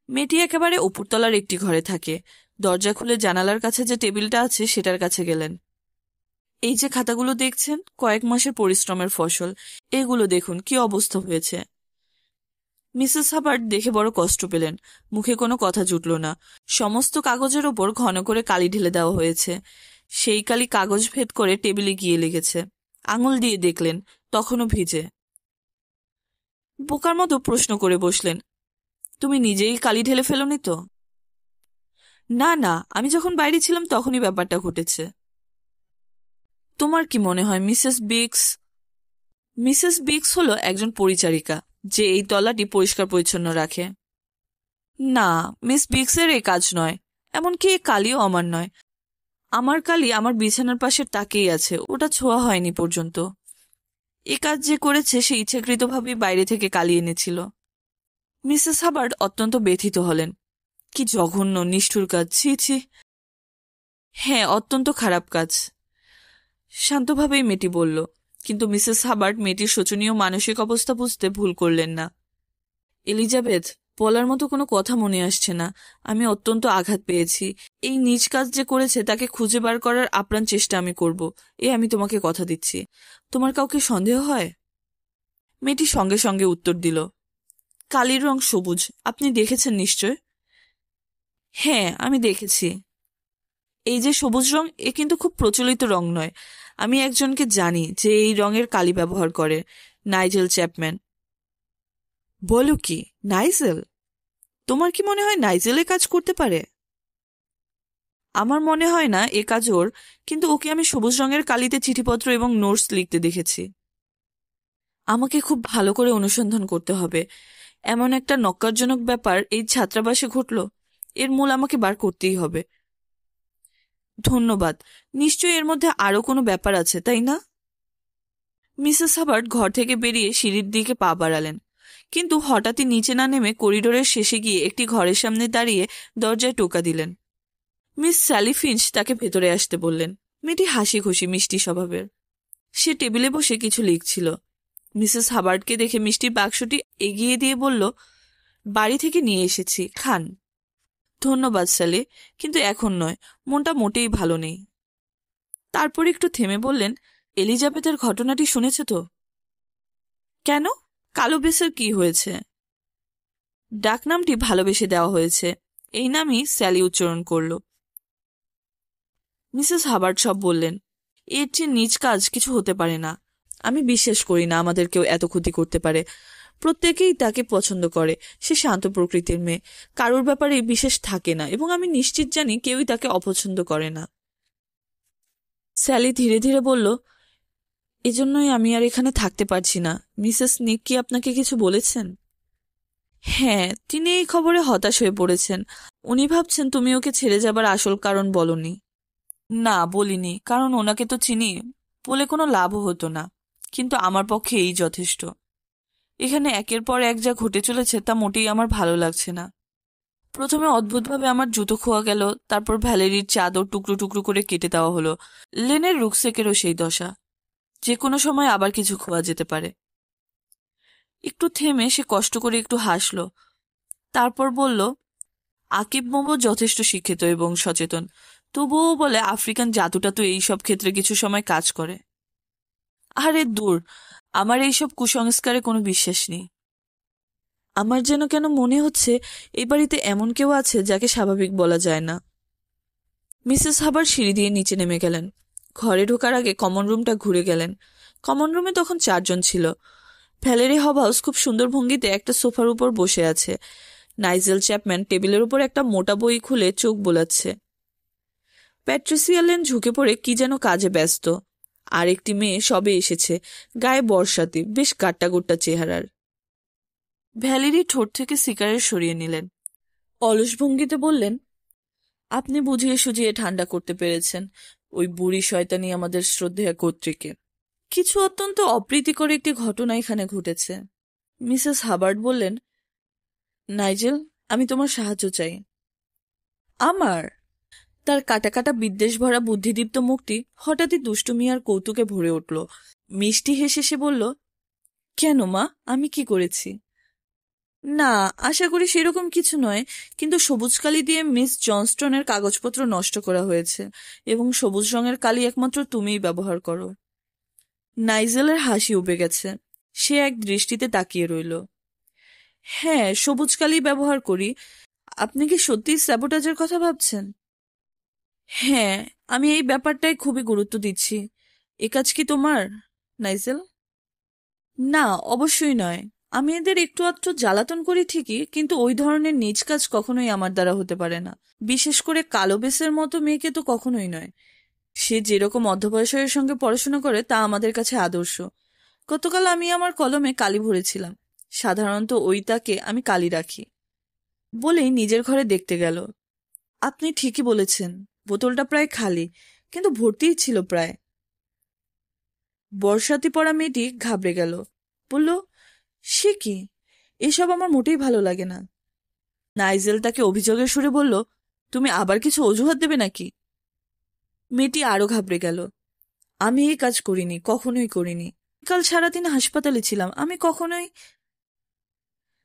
মেয়েটি একেবারে উপরতলার একটি ঘরে থাকে। দরজা খুলে জানালার কাছে যে টেবিলটা আছে সেটার কাছে গেলেন। এই যে খাতাগুলো দেখছেন, কয়েক মাসের পরিশ্রমের ফসল। এগুলো দেখুন কি অবস্থা হয়েছে। মিসেস হাবার্ট দেখে বড় কষ্ট পেলেন। মুখে কোনো কথা জুটল না। সমস্ত কাগজের ওপর ঘন করে কালি ঢেলে দেওয়া হয়েছে। সেই কালি কাগজ ভেদ করে টেবিলে গিয়ে লেগেছে। আঙুল দিয়ে দেখলেন, তখনও ভিজে। বোকার মতো প্রশ্ন করে বসলেন, তুমি নিজেই কালি ঢেলে ফেলোনি তো? না না, আমি যখন বাইরে ছিলাম তখনই ব্যাপারটা ঘটেছে। তোমার কি মনে হয় মিসেস বিক্স? মিসেস বিক্স হলো একজন পরিচারিকা, যে এই তলাটি পরিষ্কার পরিচ্ছন্ন রাখে। না, মিস বিক্সের এই কাজ নয়। এমনকি এই কালিও আমার নয়। আমার কালি আমার বিছানার পাশে তাকেই আছে, ওটা ছোঁয়া হয়নি পর্যন্ত। এ কাজ যে করেছে সে ইচ্ছাকৃতভাবে বাইরে থেকে কালি এনেছিল। মিসেস হাবার্ট অত্যন্ত ব্যথিত হলেন। কি জঘন্য নিষ্ঠুর কাজ, ছি ছি। হ্যাঁ, অত্যন্ত খারাপ কাজ, শান্তভাবেই মেয়েটি বলল। কিন্তু মিসেস হাবার্ট মেয়েটির শোচনীয় মানসিক অবস্থা বুঝতে ভুল করলেন না। এলিজাবেথ, বলার মতো কোনো কথা মনে আসছে না। আমি অত্যন্ত আঘাত পেয়েছি। এই নীচ কাজ যে করেছে তাকে খুঁজে বার করার আপ্রাণ চেষ্টা আমি করব, আমি তোমাকে কথা দিচ্ছি। তোমার কাউকে সন্দেহ হয়? মেয়েটি সঙ্গে সঙ্গে উত্তর দিল, কালির রং সবুজ, আপনি দেখেছেন নিশ্চয়? হ্যাঁ, আমি দেখেছি। এই যে সবুজ রং, এ কিন্তু খুব প্রচলিত রং নয়। আমি একজনকে জানি যে এই রঙের কালি ব্যবহার করে, নাইজেল চ্যাপম্যান। বলো কি, নাইজেল? তোমার কি মনে হয় নাইজেল এ কাজ করতে পারে? আমার মনে হয় না এ কাজ ওর, কিন্তু ওকে আমি সবুজ রঙের কালিতে চিঠিপত্র এবং নোটস লিখতে দেখেছি। আমাকে খুব ভালো করে অনুসন্ধান করতে হবে। এমন একটা নক্কারজনক ব্যাপার এই ছাত্রাবাসে ঘটল, এর মূল আমাকে বার করতেই হবে। ধন্যবাদ। নিশ্চয়ই এর মধ্যে আরো কোনো ব্যাপার আছে, তাই না? মিসেস হাবার্ট ঘর থেকে বেরিয়ে সিঁড়ির দিকে পা বাড়ালেন, কিন্তু হঠাৎই নিচে না নেমে করিডোরের শেষে গিয়ে একটি ঘরের সামনে দাঁড়িয়ে দরজায় টোকা দিলেন। মিস স্যালি ফিঞ্চ তাকে ভেতরে আসতে বললেন। মেয়েটি হাসি খুশি মিষ্টি স্বভাবের। সে টেবিলে বসে কিছু লিখছিল। মিসেস হাবার্টকে দেখে মিষ্টির বাক্সটি এগিয়ে দিয়ে বলল, বাড়ি থেকে নিয়ে এসেছি, খান। ধন্যবাদ স্যালি, কিন্তু এখন নয়, মনটা মোটেই ভালো নেই। তারপর একটু থেমে বললেন, এলিজাবেথের ঘটনাটি শুনেছ তো? কেন? কালো বেসের কি হয়েছে? ডাকনামটি ভালোবেসে দেওয়া হয়েছে, এই নামই স্যালি উচ্চারণ করল। মিসেস হাবার্ট সব বললেন। এর চেয়ে নিজ কাজ কিছু হতে পারে না। আমি বিশ্বাস করি না আমাদের কেউ এত ক্ষতি করতে পারে। প্রত্যেকেই তাকে পছন্দ করে। সে শান্ত প্রকৃতির মেয়ে, কারোর ব্যাপারে বিশেষ থাকে না, এবং আমি নিশ্চিত জানি কেউই তাকে অপছন্দ করে না। স্যালি ধীরে ধীরে বলল, এজন্যই আমি আর এখানে থাকতে পারছি না। মিসেস নিক কি আপনাকে কিছু বলেছেন? হ্যাঁ, তিনি এই খবরে হতাশ হয়ে পড়েছেন। উনি ভাবছেন তুমি ওকে ছেড়ে যাবার আসল কারণ বলনি। না, বলিনি, কারণ ওনাকে তো চিনি, বলে কোনো লাভও হতো না। কিন্তু আমার পক্ষে এই যথেষ্ট। এখানে একের পর এক যা ঘটে চলেছে তা মোটেই আমার ভালো লাগছে না। প্রথমে অদ্ভুতভাবে আমার জুতো খোয়া গেল, তারপর ভ্যালেরির চাদর টুকরো টুকরো করে কেটে দেওয়া হলো। লেনের রুকসেকেরও সেই দশা। যে কোনো সময় আবার কিছু খোয়া যেতে পারে। একটু থেমে সে কষ্ট করে একটু হাসল। তারপর বলল, আকিব মোমো যথেষ্ট শিক্ষিত এবং সচেতন, তবুও বলে আফ্রিকান জাদুটা তো এইসব ক্ষেত্রে কিছু সময় কাজ করে। আরে দূর, আমার এইসব কুসংস্কারে কোনো বিশ্বাস নেই। আমার যেন কেন মনে হচ্ছে এই বাড়িতে এমন কেউ আছে যাকে স্বাভাবিক বলা যায় না। মিসেস হাবার সিঁড়ি দিয়ে নিচে নেমে গেলেন। ঘরে ঢোকার আগে কমন রুমটা ঘুরে গেলেন। কমন রুমে তখন 4 জন ছিল। ভ্যালেরি হবাউস খুব সুন্দর ভঙ্গিতে একটা সোফার উপর বসে আছে। নাইজেল চ্যাপম্যান টেবিলের উপর একটা মোটা বই খুলে চোখ বোলাচ্ছে। প্যাট্রিসিয়া লেন ঝুঁকে পড়ে কি যেন কাজে ব্যস্ত। আর একটি মেয়ে সবে এসেছে, গায়ে বর্ষাতি, বেশ গাট্টাগুট্টা চেহারার। ভ্যালেরি ঠোঁট থেকে সিগারেট সরিয়ে নিলেন। অলস ভঙ্গিতে বললেন, আপনি বুঝিয়ে সুঝিয়ে ঠান্ডা করতে পেরেছেন ওই বুড়ি শয়তানি আমাদের শ্রদ্ধেয়া কর্ত্রীকে। কিছু অত্যন্ত অপ্রীতিকর একটি ঘটনা এখানে ঘটেছে। মিসেস হাবার্ট বললেন, নাইজেল, আমি তোমার সাহায্য চাই। আমার? তার কাটা কাটা বিদ্বেষ ভরা বুদ্ধিদীপ্ত মুখটি হঠাৎই দুষ্টুমি আর কৌতুকে ভরে উঠল। মিষ্টি হেসে সে বলল, কেন মা, আমি কি করেছি? না, আশা করি সেরকম কিছু নয়, কিন্তু সবুজ কালি দিয়ে মিস জনস্টনের কাগজপত্র নষ্ট করা হয়েছে এবং সবুজ রঙের কালি একমাত্র তুমিই ব্যবহার করো। নাইজেলের হাসি উবে গেছে। সে এক দৃষ্টিতে তাকিয়ে রইল। হ্যাঁ, সবুজ কালি ব্যবহার করি। আপনি কি সত্যিই স্যাবোটাজের কথা ভাবছেন? হ্যাঁ, আমি এই ব্যাপারটায় খুবই গুরুত্ব দিচ্ছি। এ কাজ কি তোমার, নাইজেল? না, অবশ্যই নয়। আমি এদের একটু আধটু জ্বালাতন করি ঠিকই, কিন্তু ওই ধরনের নীচ কাজ কখনোই আমার দ্বারা হতে পারে না। বিশেষ করে কালো বেসের মতো মেয়েকে তো কখনোই নয়। সে যেরকম মধ্যবয়সের সঙ্গে পড়াশোনা করে তা আমাদের কাছে আদর্শ। গতকাল আমি আমার কলমে কালি ভরেছিলাম। সাধারণত ওই তাকে আমি কালি রাখি। বলেই নিজের ঘরে দেখতে গেল। আপনি ঠিকই বলেছেন, বোতলটা প্রায় খালি, কিন্তু ভর্তিই ছিল প্রায়। বর্ষাতি পরা মেয়েটি ঘাবড়ে গেল। বলল, সে কি? এসব আমার মোটেই ভালো লাগে না। নাইজেল তাকে অভিযোগের সুরে বলল, তুমি আবার কিছু অজুহাত দেবে নাকি? মেয়েটি আরো ঘাবড়ে গেল। আমি এই কাজ করিনি, কখনোই করিনি। কাল সারাদিন হাসপাতালে ছিলাম, আমি কখনোই।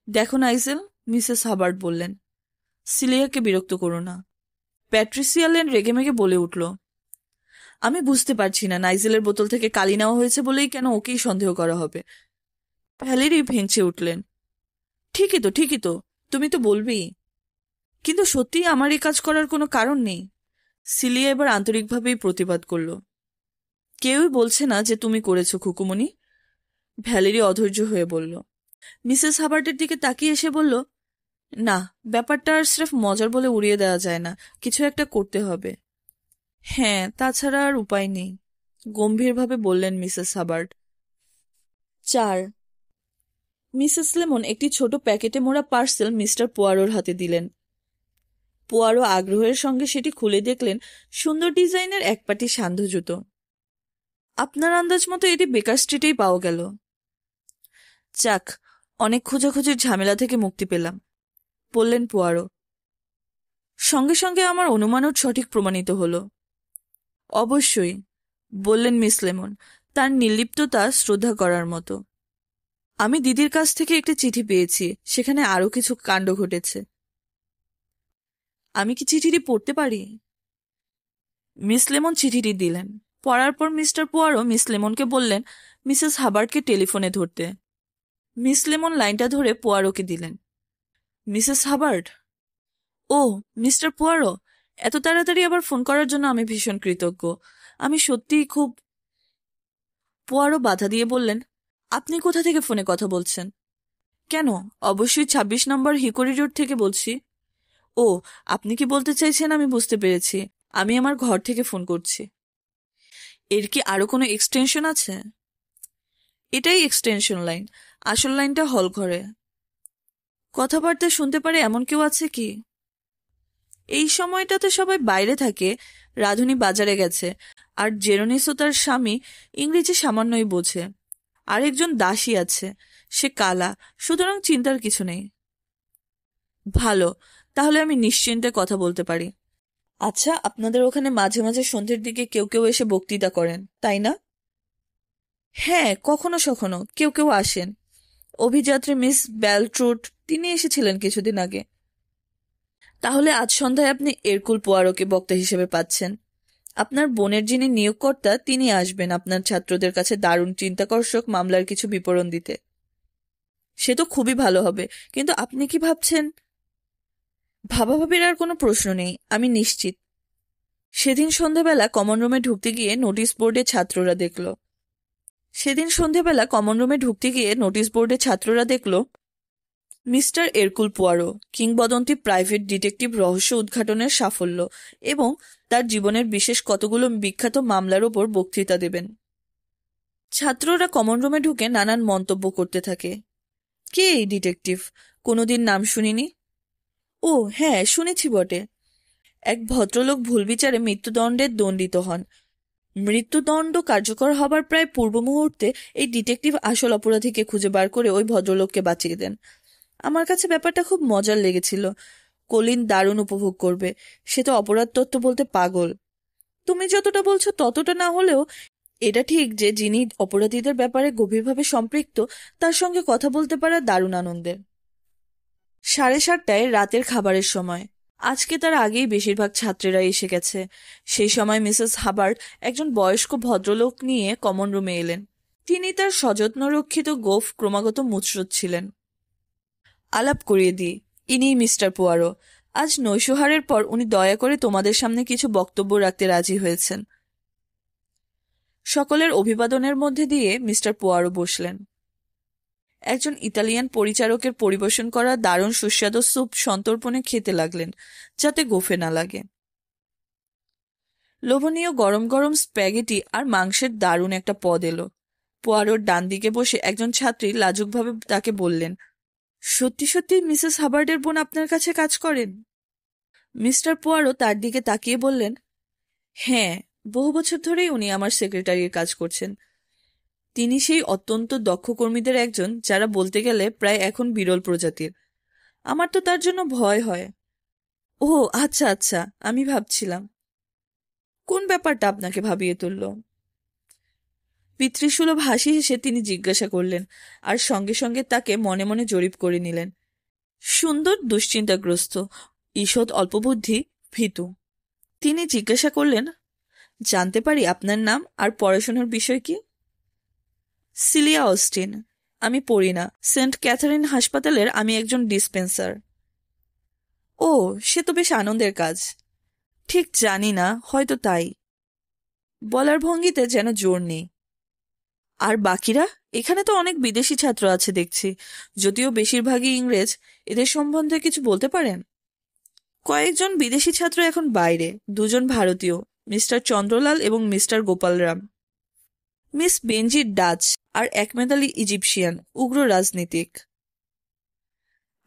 দেখো নাইজেল, মিসেস হাবার্ট বললেন, সিলিয়াকে বিরক্ত করো না। প্যাট্রিসিয়া লেন রেগেমেগে বলে উঠল, আমি বুঝতে পারছি না নাইজেলের বোতল থেকে কালি নেওয়া হয়েছে বলেই কেন ওকেই সন্দেহ করা হবে। ভ্যালেরি ভেঙচে উঠলেন, ঠিকই তো, তুমি তো বলবেই। কিন্তু সত্যিই আমার এই কাজ করার কোনো কারণ নেই। সিলিয়া এবার আন্তরিকভাবেই প্রতিবাদ করল। কেউই বলছে না যে তুমি করেছো খুকুমণি। ভ্যালেরি অধৈর্য হয়ে বলল। মিসেস হাবার্টের দিকে তাকিয়ে এসে বলল, না, ব্যাপারটা আর স্রেফ মজার বলে উড়িয়ে দেওয়া যায় না, কিছু একটা করতে হবে। হ্যাঁ, তাছাড়া আর উপায় নেই, গম্ভীরভাবে বললেন মিসেস হাবার্ট। 4। মিসেস লেমন একটি ছোট প্যাকেটে মোড়া পার্সেল মিস্টার পোয়ারোর হাতে দিলেন। পোয়ারো আগ্রহের সঙ্গে সেটি খুলে দেখলেন সুন্দর ডিজাইনের একপাটি সান্ধ্য জুতো। আপনার আন্দাজ মতো এটি বেকার স্ট্রিটেই পাওয়া গেল। যাক, অনেক খোঁজাখুঁজির ঝামেলা থেকে মুক্তি পেলাম, বললেন পোয়ারো। সঙ্গে সঙ্গে আমার অনুমানও সঠিক প্রমাণিত হল। অবশ্যই, বললেন মিস লেমন, তার নির্লিপ্ততা শ্রদ্ধা করার মতো। আমি দিদির কাছ থেকে একটি চিঠি পেয়েছি, সেখানে আরো কিছু কাণ্ড ঘটেছে। আমি কি চিঠিটি পড়তে পারি? মিস লেমন চিঠিটি দিলেন। পড়ার পর মিস্টার পোয়ারো মিস লেমনকে বললেন মিসেস হাবার্টকে টেলিফোনে ধরতে। মিস লেমন লাইনটা ধরে পোয়ারোকে দিলেন। Mrs Hubbard. ও, মিস্টার পোয়ারো, এত তাড়াতাড়ি আবার ফোন করার জন্য আমি ভীষণ কৃতজ্ঞ। আমি সত্যিই খুব। পোয়ারো বাধা দিয়ে বললেন, আপনি কোথা থেকে ফোনে কথা বলছেন? কেন, অবশ্যই 26 নম্বর হিকোরি রোড থেকে বলছি। ও, আপনি কি বলতে চাইছেন আমি বুঝতে পেরেছি। আমি আমার ঘর থেকে ফোন করছি। এর কি আরো কোনো এক্সটেনশন আছে? এটাই এক্সটেনশন লাইন, আসল লাইনটা হল ঘরে। কথাবার্তা শুনতে পারে এমন কেউ আছে কি? এই সময়টাতে সবাই বাইরে থাকে, রাধুনী বাজারে গেছে, আর জেরোনিসও তার স্বামী ইংরেজি সামান্যই বোঝে। আরেকজন দাসী আছে, সে কালা, সুতরাং চিন্তার কিছু নেই। ভালো, তাহলে আমি নিশ্চিন্তে কথা বলতে পারি। আচ্ছা, আপনাদের ওখানে মাঝে মাঝে সন্ধ্যের দিকে কেউ কেউ এসে বক্তৃতা করেন, তাই না? হ্যাঁ, কখনো সখনো কেউ কেউ আসেন। অভিযাত্রী মিস বেলট্রুট, তিনি এসেছিলেন কিছুদিন আগে। তাহলে আজ সন্ধ্যায় আপনি এরকুল পোয়ারোকে বক্তা হিসেবে পাচ্ছেন। আপনার বোনের যিনি নিয়োগকর্তা, তিনি আসবেন আপনার ছাত্রদের কাছে দারুণ চিন্তাকর্ষক মামলার কিছু বিবরণ দিতে। সে তো খুবই ভালো হবে, কিন্তু আপনি কি ভাবছেন? ভাবাভাবির আর কোনো প্রশ্ন নেই, আমি নিশ্চিত। সেদিন সন্ধেবেলা কমন রুমে ঢুকতে গিয়ে নোটিশ বোর্ডে ছাত্ররা দেখল মিস্টার এরকুল পোয়ারো কিংবদন্তি প্রাইভেট ডিটেকটিভ রহস্য উদ্ঘাটনের সাফল্য এবং তার জীবনের বিশেষ কতগুলো বিখ্যাত মামলার ওপর বক্তৃতা দেবেন। ছাত্ররা কমন রুমে ঢুকে নানান মন্তব্য করতে থাকে। কে এই ডিটেকটিভ? কোনোদিন নাম শুনিনি। ও হ্যাঁ, শুনেছি বটে। এক ভদ্রলোক ভুল বিচারে মৃত্যুদণ্ডের দণ্ডিত হন। মৃত্যুদণ্ড কার্যকর হবার প্রায় পূর্ব মুহূর্তে এই ডিটেকটিভ আসল অপরাধীকে খুঁজে বার করে ওই ভদ্রলোককে বাঁচিয়ে দেন। আমার কাছে ব্যাপারটা খুব মজার লেগেছিল। কলিন দারুণ উপভোগ করবে। সে তো অপরাধ তত্ত্ব বলতে পাগল। তুমি যতটা বলছো ততটা না হলেও এটা ঠিক যে যিনি অপরাধীদের ব্যাপারে গভীরভাবে সম্পৃক্ত তার সঙ্গে কথা বলতে পারা দারুণ আনন্দের। 7:30টায় রাতের খাবারের সময়। আজকে তার আগেই বেশিরভাগ ছাত্রীরা এসে গেছে। সেই সময় মিসেস হাবার্ট একজন বয়স্ক ভদ্রলোক নিয়ে কমন রুমে এলেন। তিনি তার সযত্ন রক্ষিত গোঁফ ক্রমাগত মুচড়োচ্ছিলেন। আলাপ করিয়ে দিই, ইনি মিস্টার পোয়ারো। আজ নৈশহারের পর উনি দয়া করে তোমাদের সামনে কিছু বক্তব্য রাখতে রাজি হয়েছেন। সকলের অভিবাদনের মধ্যে দিয়ে মিস্টার পোয়ারো বসলেন। একজন ইতালিয়ান পরিচারকের পরিবেশন করা দারুণ সুস্বাদু স্যুপ সন্তর্পণে খেতে লাগলেন, যাতে গোফে না লাগে। লোভনীয় গরম গরম স্প্যাগেটি আর মাংসের দারুণ একটা পদ এলো। পোয়ারোর ডান দিকে বসে একজন ছাত্রী লাজুকভাবে তাকে বললেন, সত্যি সত্যি মিসেস হাবার্ডের বোন আপনার কাছে কাজ করেন? মিস্টার পোয়ারো তার দিকে তাকিয়ে বললেন, হ্যাঁ, বহু বছর ধরেই উনি আমার সেক্রেটারির কাজ করছেন। তিনি সেই অত্যন্ত দক্ষ কর্মীদের একজন, যারা বলতে গেলে প্রায় এখন বিরল প্রজাতির। আমার তো তার জন্য ভয় হয়। ও আচ্ছা আচ্ছা, আমি ভাবছিলাম কোন ব্যাপারটা আপনাকে ভাবিয়ে তুলল। পিতৃসুলভ হাসি হেসে তিনি জিজ্ঞাসা করলেন, আর সঙ্গে সঙ্গে তাকে মনে মনে জরিপ করে নিলেন। সুন্দর দুশ্চিন্তাগ্রস্ত, ঈষৎ অল্পবুদ্ধি, ভীতু। তিনি জিজ্ঞাসা করলেন, জানতে পারি আপনার নাম আর পড়াশোনার বিষয় কি? Celia Austen. আমি পড়ি না, সেন্ট ক্যাথারিন হাসপাতালের আমি একজন ডিসপেন্সার। ও, সে তো বেশ আনন্দের কাজ। ঠিক জানি না, হয়তো তাই। বলার ভঙ্গিতে যেন জোর নেই। আর বাকিরা? এখানে তো অনেক বিদেশি ছাত্র আছে দেখছি, যদিও বেশিরভাগই ইংরেজ। এদের সম্বন্ধে কিছু বলতে পারেন? কয়েকজন বিদেশি ছাত্র এখন বাইরে, দুজন ভারতীয়, মিস্টার চন্দ্রলাল এবং মিস্টার গোপালরাম। মিস বেনজি ডাচ আর একমেদালি ইজিপশিয়ান, উগ্র রাজনীতিক।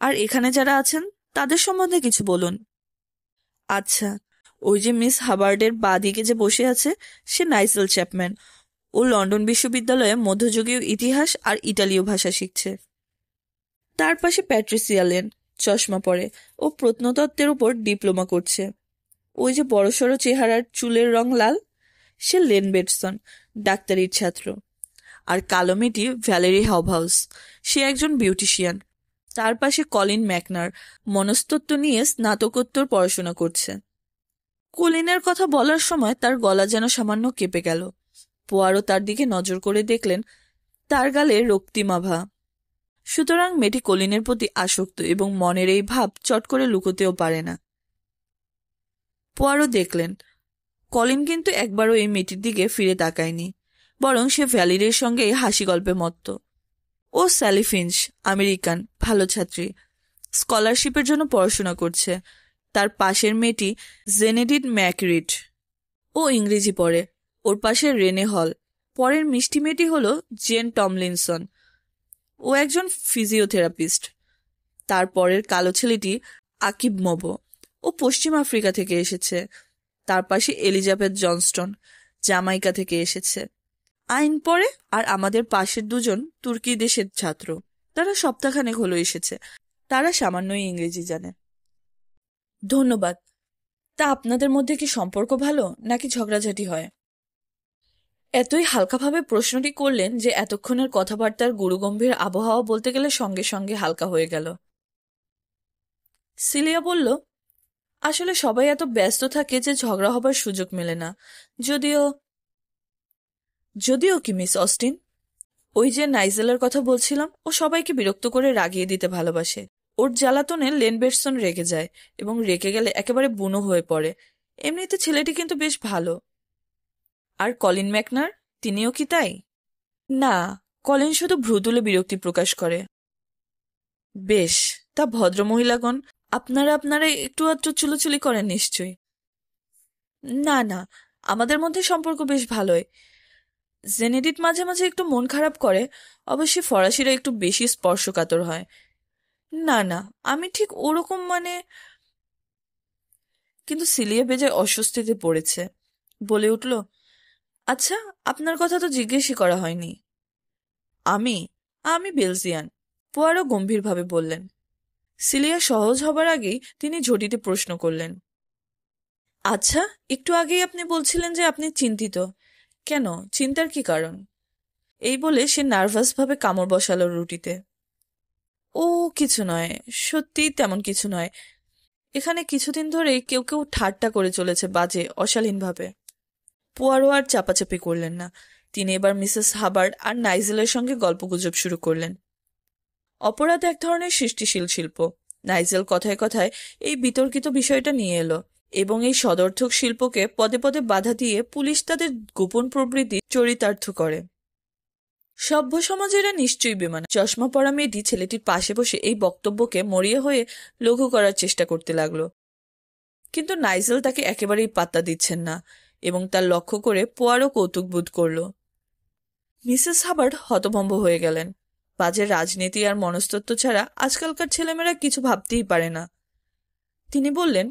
আর এখানে যারা আছেন তাদের সম্বন্ধে কিছু বলুন। আচ্ছা, ওই যে মিস হাবার্ডের বাঁ দিকে যে বসে আছে, সে নাইজেল চ্যাপম্যান। ও লন্ডন বিশ্ববিদ্যালয়ে মধ্যযুগীয় ইতিহাস আর ইটালীয় ভাষা শিখছে। তার পাশে প্যাট্রিসিয়া লেন, চশমা পরে, ও প্রত্নতত্ত্বের উপর ডিপ্লোমা করছে। ওই যে বড়সড় চেহারার, চুলের রং লাল, সে লেন বেটসন, ডাক্তারির ছাত্র। আর কালো মেয়েটি ভ্যালেরি হবহাউস, সে একজন বিউটিশিয়ান। তার পাশে কলিন ম্যাকনার, মনস্তত্ত্ব নিয়ে স্নাতকোত্তর পড়াশোনা করছে। কলিনের কথা বলার সময় তার গলা যেন সামান্য কেঁপে গেল। পোয়ারো তার দিকে নজর করে দেখলেন, তার গালে রক্তিমাভা। সুতরাং মেয়েটি কলিনের প্রতি আসক্ত, এবং মনের এই ভাব চট করে লুকোতেও পারে না। পোয়ারো দেখলেন, কলিন কিন্তু একবারও এই মেয়েটির দিকে ফিরে তাকায়নি, বরং সে ভ্যালিরির সঙ্গে হাসি গল্পে মত্ত। ও স্যালি ফিঞ্চ, আমেরিকান, ভালো ছাত্রী, স্কলারশিপের জন্য পড়াশোনা করছে। তার পাশের মেয়েটি জেনেডিন ম্যাকরিড, ও ইংরেজি পড়ে। ওর পাশে রেনে হল। পরের মিষ্টি মেয়েটি হলো জেন টমলিনসন, ও একজন ফিজিওথেরাপিস্ট। তারপরের কালো ছেলেটি আকিব মবো, ও পশ্চিম আফ্রিকা থেকে এসেছে। তার পাশে এলিজাবেথ জনস্টন, জামাইকা থেকে এসেছে, আইন পড়ে। আর আমাদের পাশের দুজন তুর্কি দেশের ছাত্র, তারা সপ্তাহখানেক হলো এসেছে। তারা সামান্যই ইংরেজি জানে। ধন্যবাদ। তা আপনাদের মধ্যে কি সম্পর্ক ভালো, নাকি ঝগড়াঝাটি হয়? এতই হালকাভাবে প্রশ্নটি করলেন যে এতক্ষণের কথাবার্তার গুরুগম্ভীর আবহাওয়া বলতে গেলে সঙ্গে সঙ্গে হালকা হয়ে গেল। সিলিয়া বলল, আসলে সবাই এত ব্যস্ত থাকে যে ঝগড়া হবার সুযোগ মেলে না। যদিও যদিও কি মিস অস্টিন, ওই যে নাইজেলের কথা বলছিলাম, ও সবাইকে বিরক্ত করে রাগিয়ে দিতে ভালোবাসে। ওর জ্বালাতনে লেন বেটসন রেগে যায়, এবং রেগে গেলে একেবারে বুনো হয়ে পড়ে। এমনিতে ছেলেটি কিন্তু বেশ ভালো। আর কলিন ম্যাকনার, তিনিও কি তাই? না, কলিন শুধু ভ্রু তুলে বিরক্তি প্রকাশ করে। বেশ, তা ভদ্রমহিলাগণ, আপনারা আপনারা একটু আধটু চুলোচুলি করেন নিশ্চয়ই? না না, আমাদের মধ্যে সম্পর্ক বেশ ভালোই। জেনেডিট মাঝে মাঝে একটু মন খারাপ করে, অবশ্যই ফরাসিরা একটু বেশি স্পর্শকাতর হয়। না না, আমি ঠিক ওরকম কিন্তু সিলিয়া বেজায় অস্বস্তিতে পড়েছে, বলে উঠল, আচ্ছা, আপনার কথা তো জিজ্ঞেসই করা হয়নি। আমি আমি বেলজিয়ান, পোয়ারো গম্ভীরভাবে বললেন। সিলিয়া সহজ হবার আগেই তিনি ঝটিতে প্রশ্ন করলেন, আচ্ছা, একটু আগেই আপনি বলছিলেন যে আপনি চিন্তিত। কেন, চিন্তার কি কারণ? এই বলে সে নার্ভাসভাবে কামড় বসালো রুটিতে। ও কিছু নয়, সত্যি তেমন কিছু নয়। এখানে কিছুদিন ধরেই কেউ কেউ ঠাট্টা করে চলেছে, বাজে অশালীনভাবে। পোয়ারো আর চাপাচাপি করলেন না। তিনি এবার মিসেস হাবার্ড আর নাইজেলের সঙ্গে গল্পগুজব শুরু করলেন। অপরাধ এক ধরনের সৃষ্টিশীল শিল্প। নাইজেল কথায় কথায় এই বিতর্কিত বিষয়টা নিয়ে এলো, এবং এই সদর্থক শিল্পকে পদে পদে বাধা দিয়ে পুলিশ তাদের গোপন প্রবৃত্তি চরিতার্থ করে। সভ্য সমাজেরা নিশ্চয়ই বেমানা। চশমা পরা মেয়েটি ছেলেটির পাশে বসে এই বক্তব্যকে মরিয়া হয়ে লঘু করার চেষ্টা করতে লাগলো, কিন্তু নাইজেল তাকে একেবারেই পাত্তা দিচ্ছেন না, এবং তার লক্ষ্য করে পোয়ারো কৌতুক বোধ করল। মিসেস হাবার্ড হতভম্ব হয়ে গেলেন। বাজে রাজনীতি আর মনস্তত্ত্ব ছাড়া আজকালকার ছেলেমেয়েরা কিছু ভাবতেই পারে না। তিনি বললেন,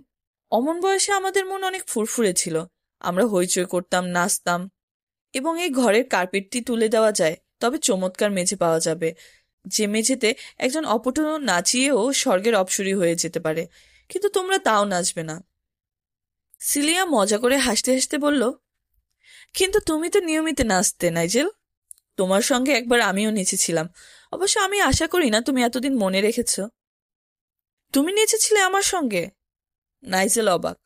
অমন বয়সে আমাদের মন অনেক ফুরফুরে ছিল। আমরা হইচই করতাম, নাচতাম, এবং এই ঘরের কার্পেটটি তুলে দেওয়া যায়, তবে চমৎকার মেঝে পাওয়া যাবে, যে মেঝেতে একজন অপটু নাচিয়েও স্বর্গের অপসরী হয়ে যেতে পারে। কিন্তু তোমরা তাও নাচবে না। সিলিয়া মজা করে হাসতে হাসতে বলল, কিন্তু তুমি তো নিয়মিত নাচতে নাইজেল। তোমার সঙ্গে একবার আমিও নেচেছিলাম। অবশ্য আমি আশা করি না তুমি এতদিন মনে রেখেছ। তুমি নেচেছিলে আমার সঙ্গে? নাইজেল অবাক।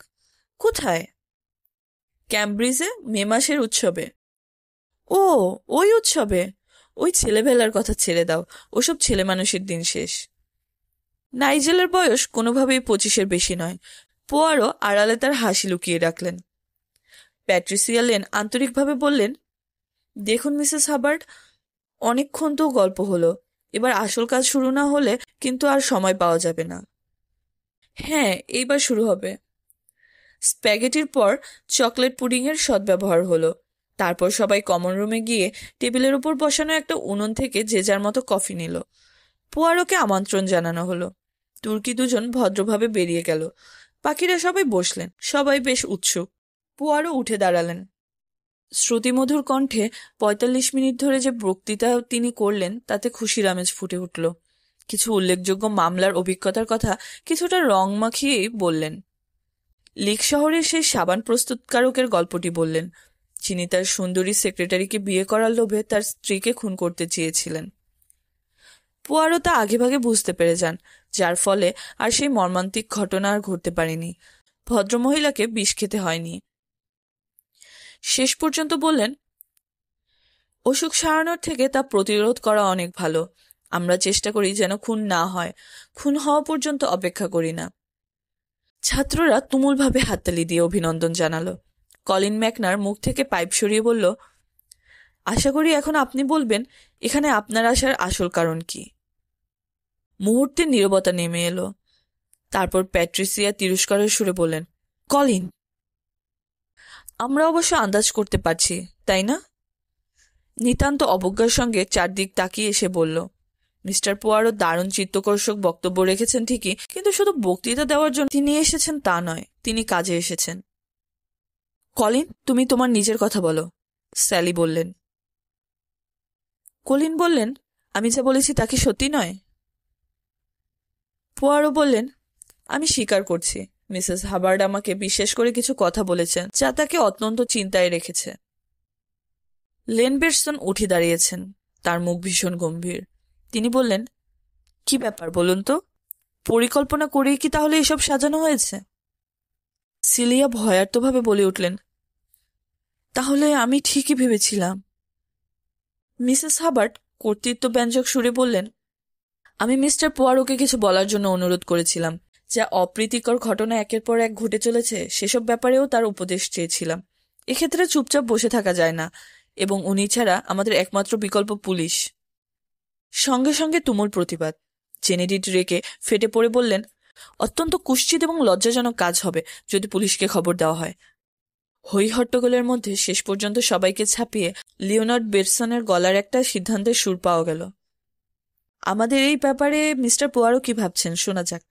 কোথায়? ক্যামব্রিজে, মে মাসের উৎসবে। ও, ওই উৎসবে? ওই ছেলেবেলার কথা ছেড়ে দাও, ওসব ছেলে মানুষের দিন শেষ। নাইজেলের বয়স কোনোভাবেই 25-এর বেশি নয়। পোয়ারো আড়ালে তার হাসি লুকিয়ে রাখলেন। প্যাট্রিসিয়া লেন আন্তরিকভাবে বললেন, দেখুন মিসেস হাবার্ড, অনেকক্ষণ তো গল্প হলো, এবার আসল কাজ শুরু না হলে কিন্তু আর সময় পাওয়া যাবে না। হ্যাঁ, এইবার শুরু হবে। স্প্যাগেটির পর চকলেট পুডিংয়ের সদ্ব্যবহার হলো। তারপর সবাই কমন রুমে গিয়ে টেবিলের উপর বসানো একটা উনুন থেকে যে যার মতো কফি নিল। পোয়ারোকে আমন্ত্রণ জানানো হলো। তুর্কি দুজন ভদ্রভাবে বেরিয়ে গেল। বাকিরা সবাই বসলেন, সবাই বেশ উৎসুক। পোয়ারো উঠে দাঁড়ালেন। শ্রুতিমধুর কণ্ঠে ৪৫ মিনিট ধরে যে বক্তৃতা তিনি করলেন, তাতে খুশির আমেজ ফুটে উঠল। কিছু উল্লেখযোগ্য মামলার অভিজ্ঞতার কথা কিছুটা রং মাখিয়েই বললেন। লিক শহরের সেই সাবান প্রস্তুতকারকের গল্পটি বললেন, যিনি তার সুন্দরী সেক্রেটারিকে বিয়ে করার লোভে তার স্ত্রীকে খুন করতে চেয়েছিলেন। পোয়ারো তা আগেভাগে বুঝতে পেরে যান, যার ফলে আর সেই মর্মান্তিক ঘটনা আর ঘটতে পারেনি। ভদ্রমহিলাকে বিষ খেতে হয়নি। শেষ পর্যন্ত বললেন, অসুখ সারানোর থেকে তা প্রতিরোধ করা অনেক ভালো। আমরা চেষ্টা করি যেন খুন না হয়, খুন হওয়া পর্যন্ত অপেক্ষা করি না। ছাত্ররা তুমুলভাবে হাততালি দিয়ে অভিনন্দন জানালো। কলিন ম্যাকনার মুখ থেকে পাইপ সরিয়ে বলল, আশা করি এখন আপনি বলবেন এখানে আপনার আসার আসল কারণ কি। মুহূর্তে নীরবতা নেমে এলো। তারপর প্যাট্রিসিয়া তিরস্কারের সুরে বললেন, কলিন। আমরা অবশ্য আন্দাজ করতে পারছি, তাই না? নিতান্ত অবজ্ঞার সঙ্গে চারদিক তাকিয়ে এসে বলল, মিস্টার পোয়ারো দারুণ চিত্তকর্ষক বক্তব্য রেখেছেন ঠিকই, কিন্তু শুধু বক্তৃতা দেওয়ার জন্য তিনি এসেছেন তা নয়, তিনি কাজে এসেছেন। কলিন, তুমি তোমার নিজের কথা বলো, স্যালি বললেন। কলিন বললেন, আমি যা বলেছি তা কি সত্যি নয়? পোয়ারো বললেন, আমি স্বীকার করছি, মিসেস হাবার্ড আমাকে বিশেষ করে কিছু কথা বলেছেন যা তাকে অত্যন্ত চিন্তায় রেখেছে। লেন বেটসন উঠে দাঁড়িয়েছেন, তার মুখ ভীষণ গম্ভীর। তিনি বললেন, কি ব্যাপার বলুন তো? পরিকল্পনা করেই কি তাহলে এসব সাজানো হয়েছে? সিলিয়া ভয়ার্তভাবে বলে উঠলেন, তাহলে আমি ঠিকই ভেবেছিলাম। মিসেস হাবার্ড কর্তৃত্বব্যঞ্জক সুরে বললেন, আমি মিস্টার পোয়ারোকে কিছু বলার জন্য অনুরোধ করেছিলাম। যা অপ্রীতিকর ঘটনা একের পর এক ঘটে চলেছে, সেসব ব্যাপারেও তার উপদেশ চেয়েছিলাম। এক্ষেত্রে চুপচাপ বসে থাকা যায় না, এবং উনি ছাড়া আমাদের একমাত্র বিকল্প পুলিশ। সঙ্গে সঙ্গে তুমুল প্রতিবাদ। জেনেডিট রেকে ফেটে পড়ে বললেন, অত্যন্ত কুৎসিত এবং লজ্জাজনক কাজ হবে যদি পুলিশকে খবর দেওয়া হয়। হই হট্টগোলের মধ্যে শেষ পর্যন্ত সবাইকে ছাপিয়ে লিওনার্ড বেটসনের গলার একটা সিদ্ধান্তের সুর পাওয়া গেল। আমাদের এই ব্যাপারে মিস্টার পোয়ারো কি ভাবছেন, শোনা যাক।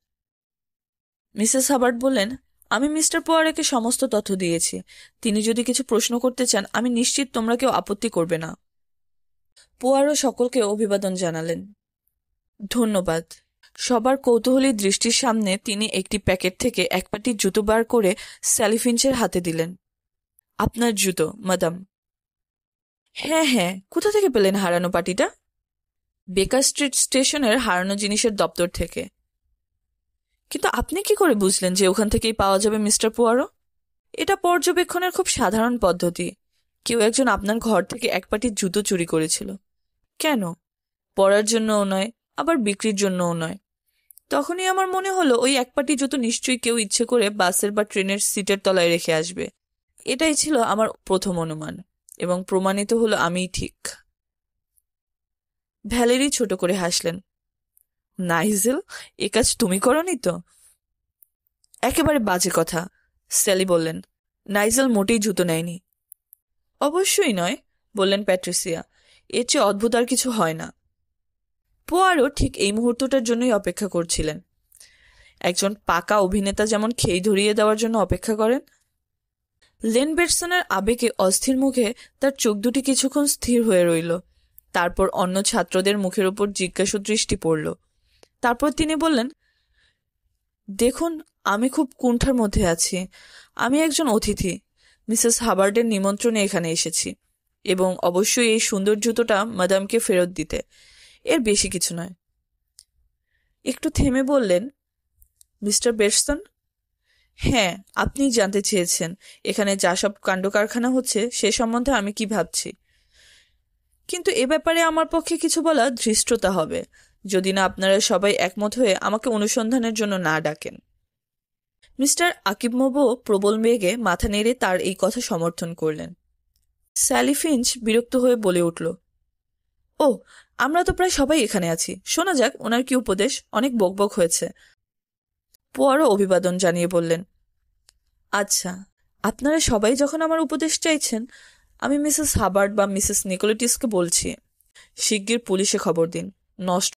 মিসেস হাবার্ড বললেন, আমি মিস্টার পোয়ারোকে সমস্ত তথ্য দিয়েছি। তিনি যদি কিছু প্রশ্ন করতে চান, আমি নিশ্চিত তোমরা কেউ আপত্তি করবে না। পোয়ারো সকলকে অভিবাদন জানালেন। ধন্যবাদ। সবার কৌতূহলী দৃষ্টির সামনে তিনি একটি প্যাকেট থেকে এক পাটি জুতো বার করে স্যালি ফিঞ্চের হাতে দিলেন। আপনার জুতো, ম্যাডাম। হ্যাঁ হ্যাঁ, কোথা থেকে পেলেন হারানো পাটিটা? বেকার স্ট্রিট স্টেশনের হারানো জিনিসের দপ্তর থেকে। কিন্তু আপনি কি করে বুঝলেন যে ওখান থেকেই পাওয়া যাবে মিস্টার পোয়ারো? এটা পর্যবেক্ষণের খুব সাধারণ পদ্ধতি। কেউ একজন আপনার ঘর থেকে এক পাটি জুতো চুরি করেছিল। কেন? পরার জন্যও নয়, আবার বিক্রির জন্যও নয়। তখনই আমার মনে হলো ওই এক পাটি জুতো নিশ্চয়ই কেউ ইচ্ছে করে বাসের বা ট্রেনের সিটের তলায় রেখে আসবে। এটাই ছিল আমার প্রথম অনুমান, এবং প্রমাণিত হলো আমিই ঠিক। ভ্যালেরি ছোট করে হাসলেন। নাইজেল, এ কাজ তুমি করনি তো? একেবারে বাজে কথা, স্যালি বললেন। নাইজেল মোটেই জুতো নেয়নি। অবশ্যই নয়, বললেন প্যাট্রিসিয়া। এর চেয়ে অদ্ভুত আর কিছু হয় না। পোয়ারো ঠিক এই মুহূর্তটার জন্যই অপেক্ষা করছিলেন। একজন পাকা অভিনেতা যেমন খেই ধরিয়ে দেওয়ার জন্য অপেক্ষা করেন। লেন বেটসনের আবেগে অস্থির মুখে তার চোখ দুটি কিছুক্ষণ স্থির হয়ে রইল। তারপর অন্য ছাত্রদের মুখের উপর জিজ্ঞাসু দৃষ্টি পড়ল। তারপর তিনি বললেন, দেখুন, আমি খুব কুণ্ঠার মধ্যে আছি। আমি একজন অতিথি, মিসেস হাবার্ডের নিমন্ত্রণে এখানে এসেছি, এবং অবশ্যই এই সুন্দর জুতোটা ম্যাডামকে ফেরত দিতে, এর বেশি কিছু নয়। একটু থেমে বললেন, মিস্টার বেটসন? হ্যাঁ, আপনি জানতে চেয়েছেন এখানে যা সব কাণ্ড কারখানা হচ্ছে সে সম্বন্ধে আমি কি ভাবছি। কিন্তু এ ব্যাপারে আমার পক্ষে কিছু বলা ধৃষ্টতা হবে, যদি না আপনারা সবাই একমত হয়ে আমাকে অনুসন্ধানের জন্য না ডাকেন। মিস্টার আকিবমোবো প্রবল বেগে মাথা নেড়ে তার এই কথা সমর্থন করলেন। স্যালি ফিঞ্চ বিরক্ত হয়ে বলে উঠল, ও, আমরা তো প্রায় সবাই এখানে আছি, শোনা যাক ওনার কি উপদেশ। অনেক বকবক হয়েছে। পোয়ারো অভিবাদন জানিয়ে বললেন, আচ্ছা, আপনারা সবাই যখন আমার উপদেশ চাইছেন, আমি মিসেস হাবার্ড বা মিসেস নিকোলেটিসকে বলছি, শিগগির পুলিশে খবর দিন। নষ্ট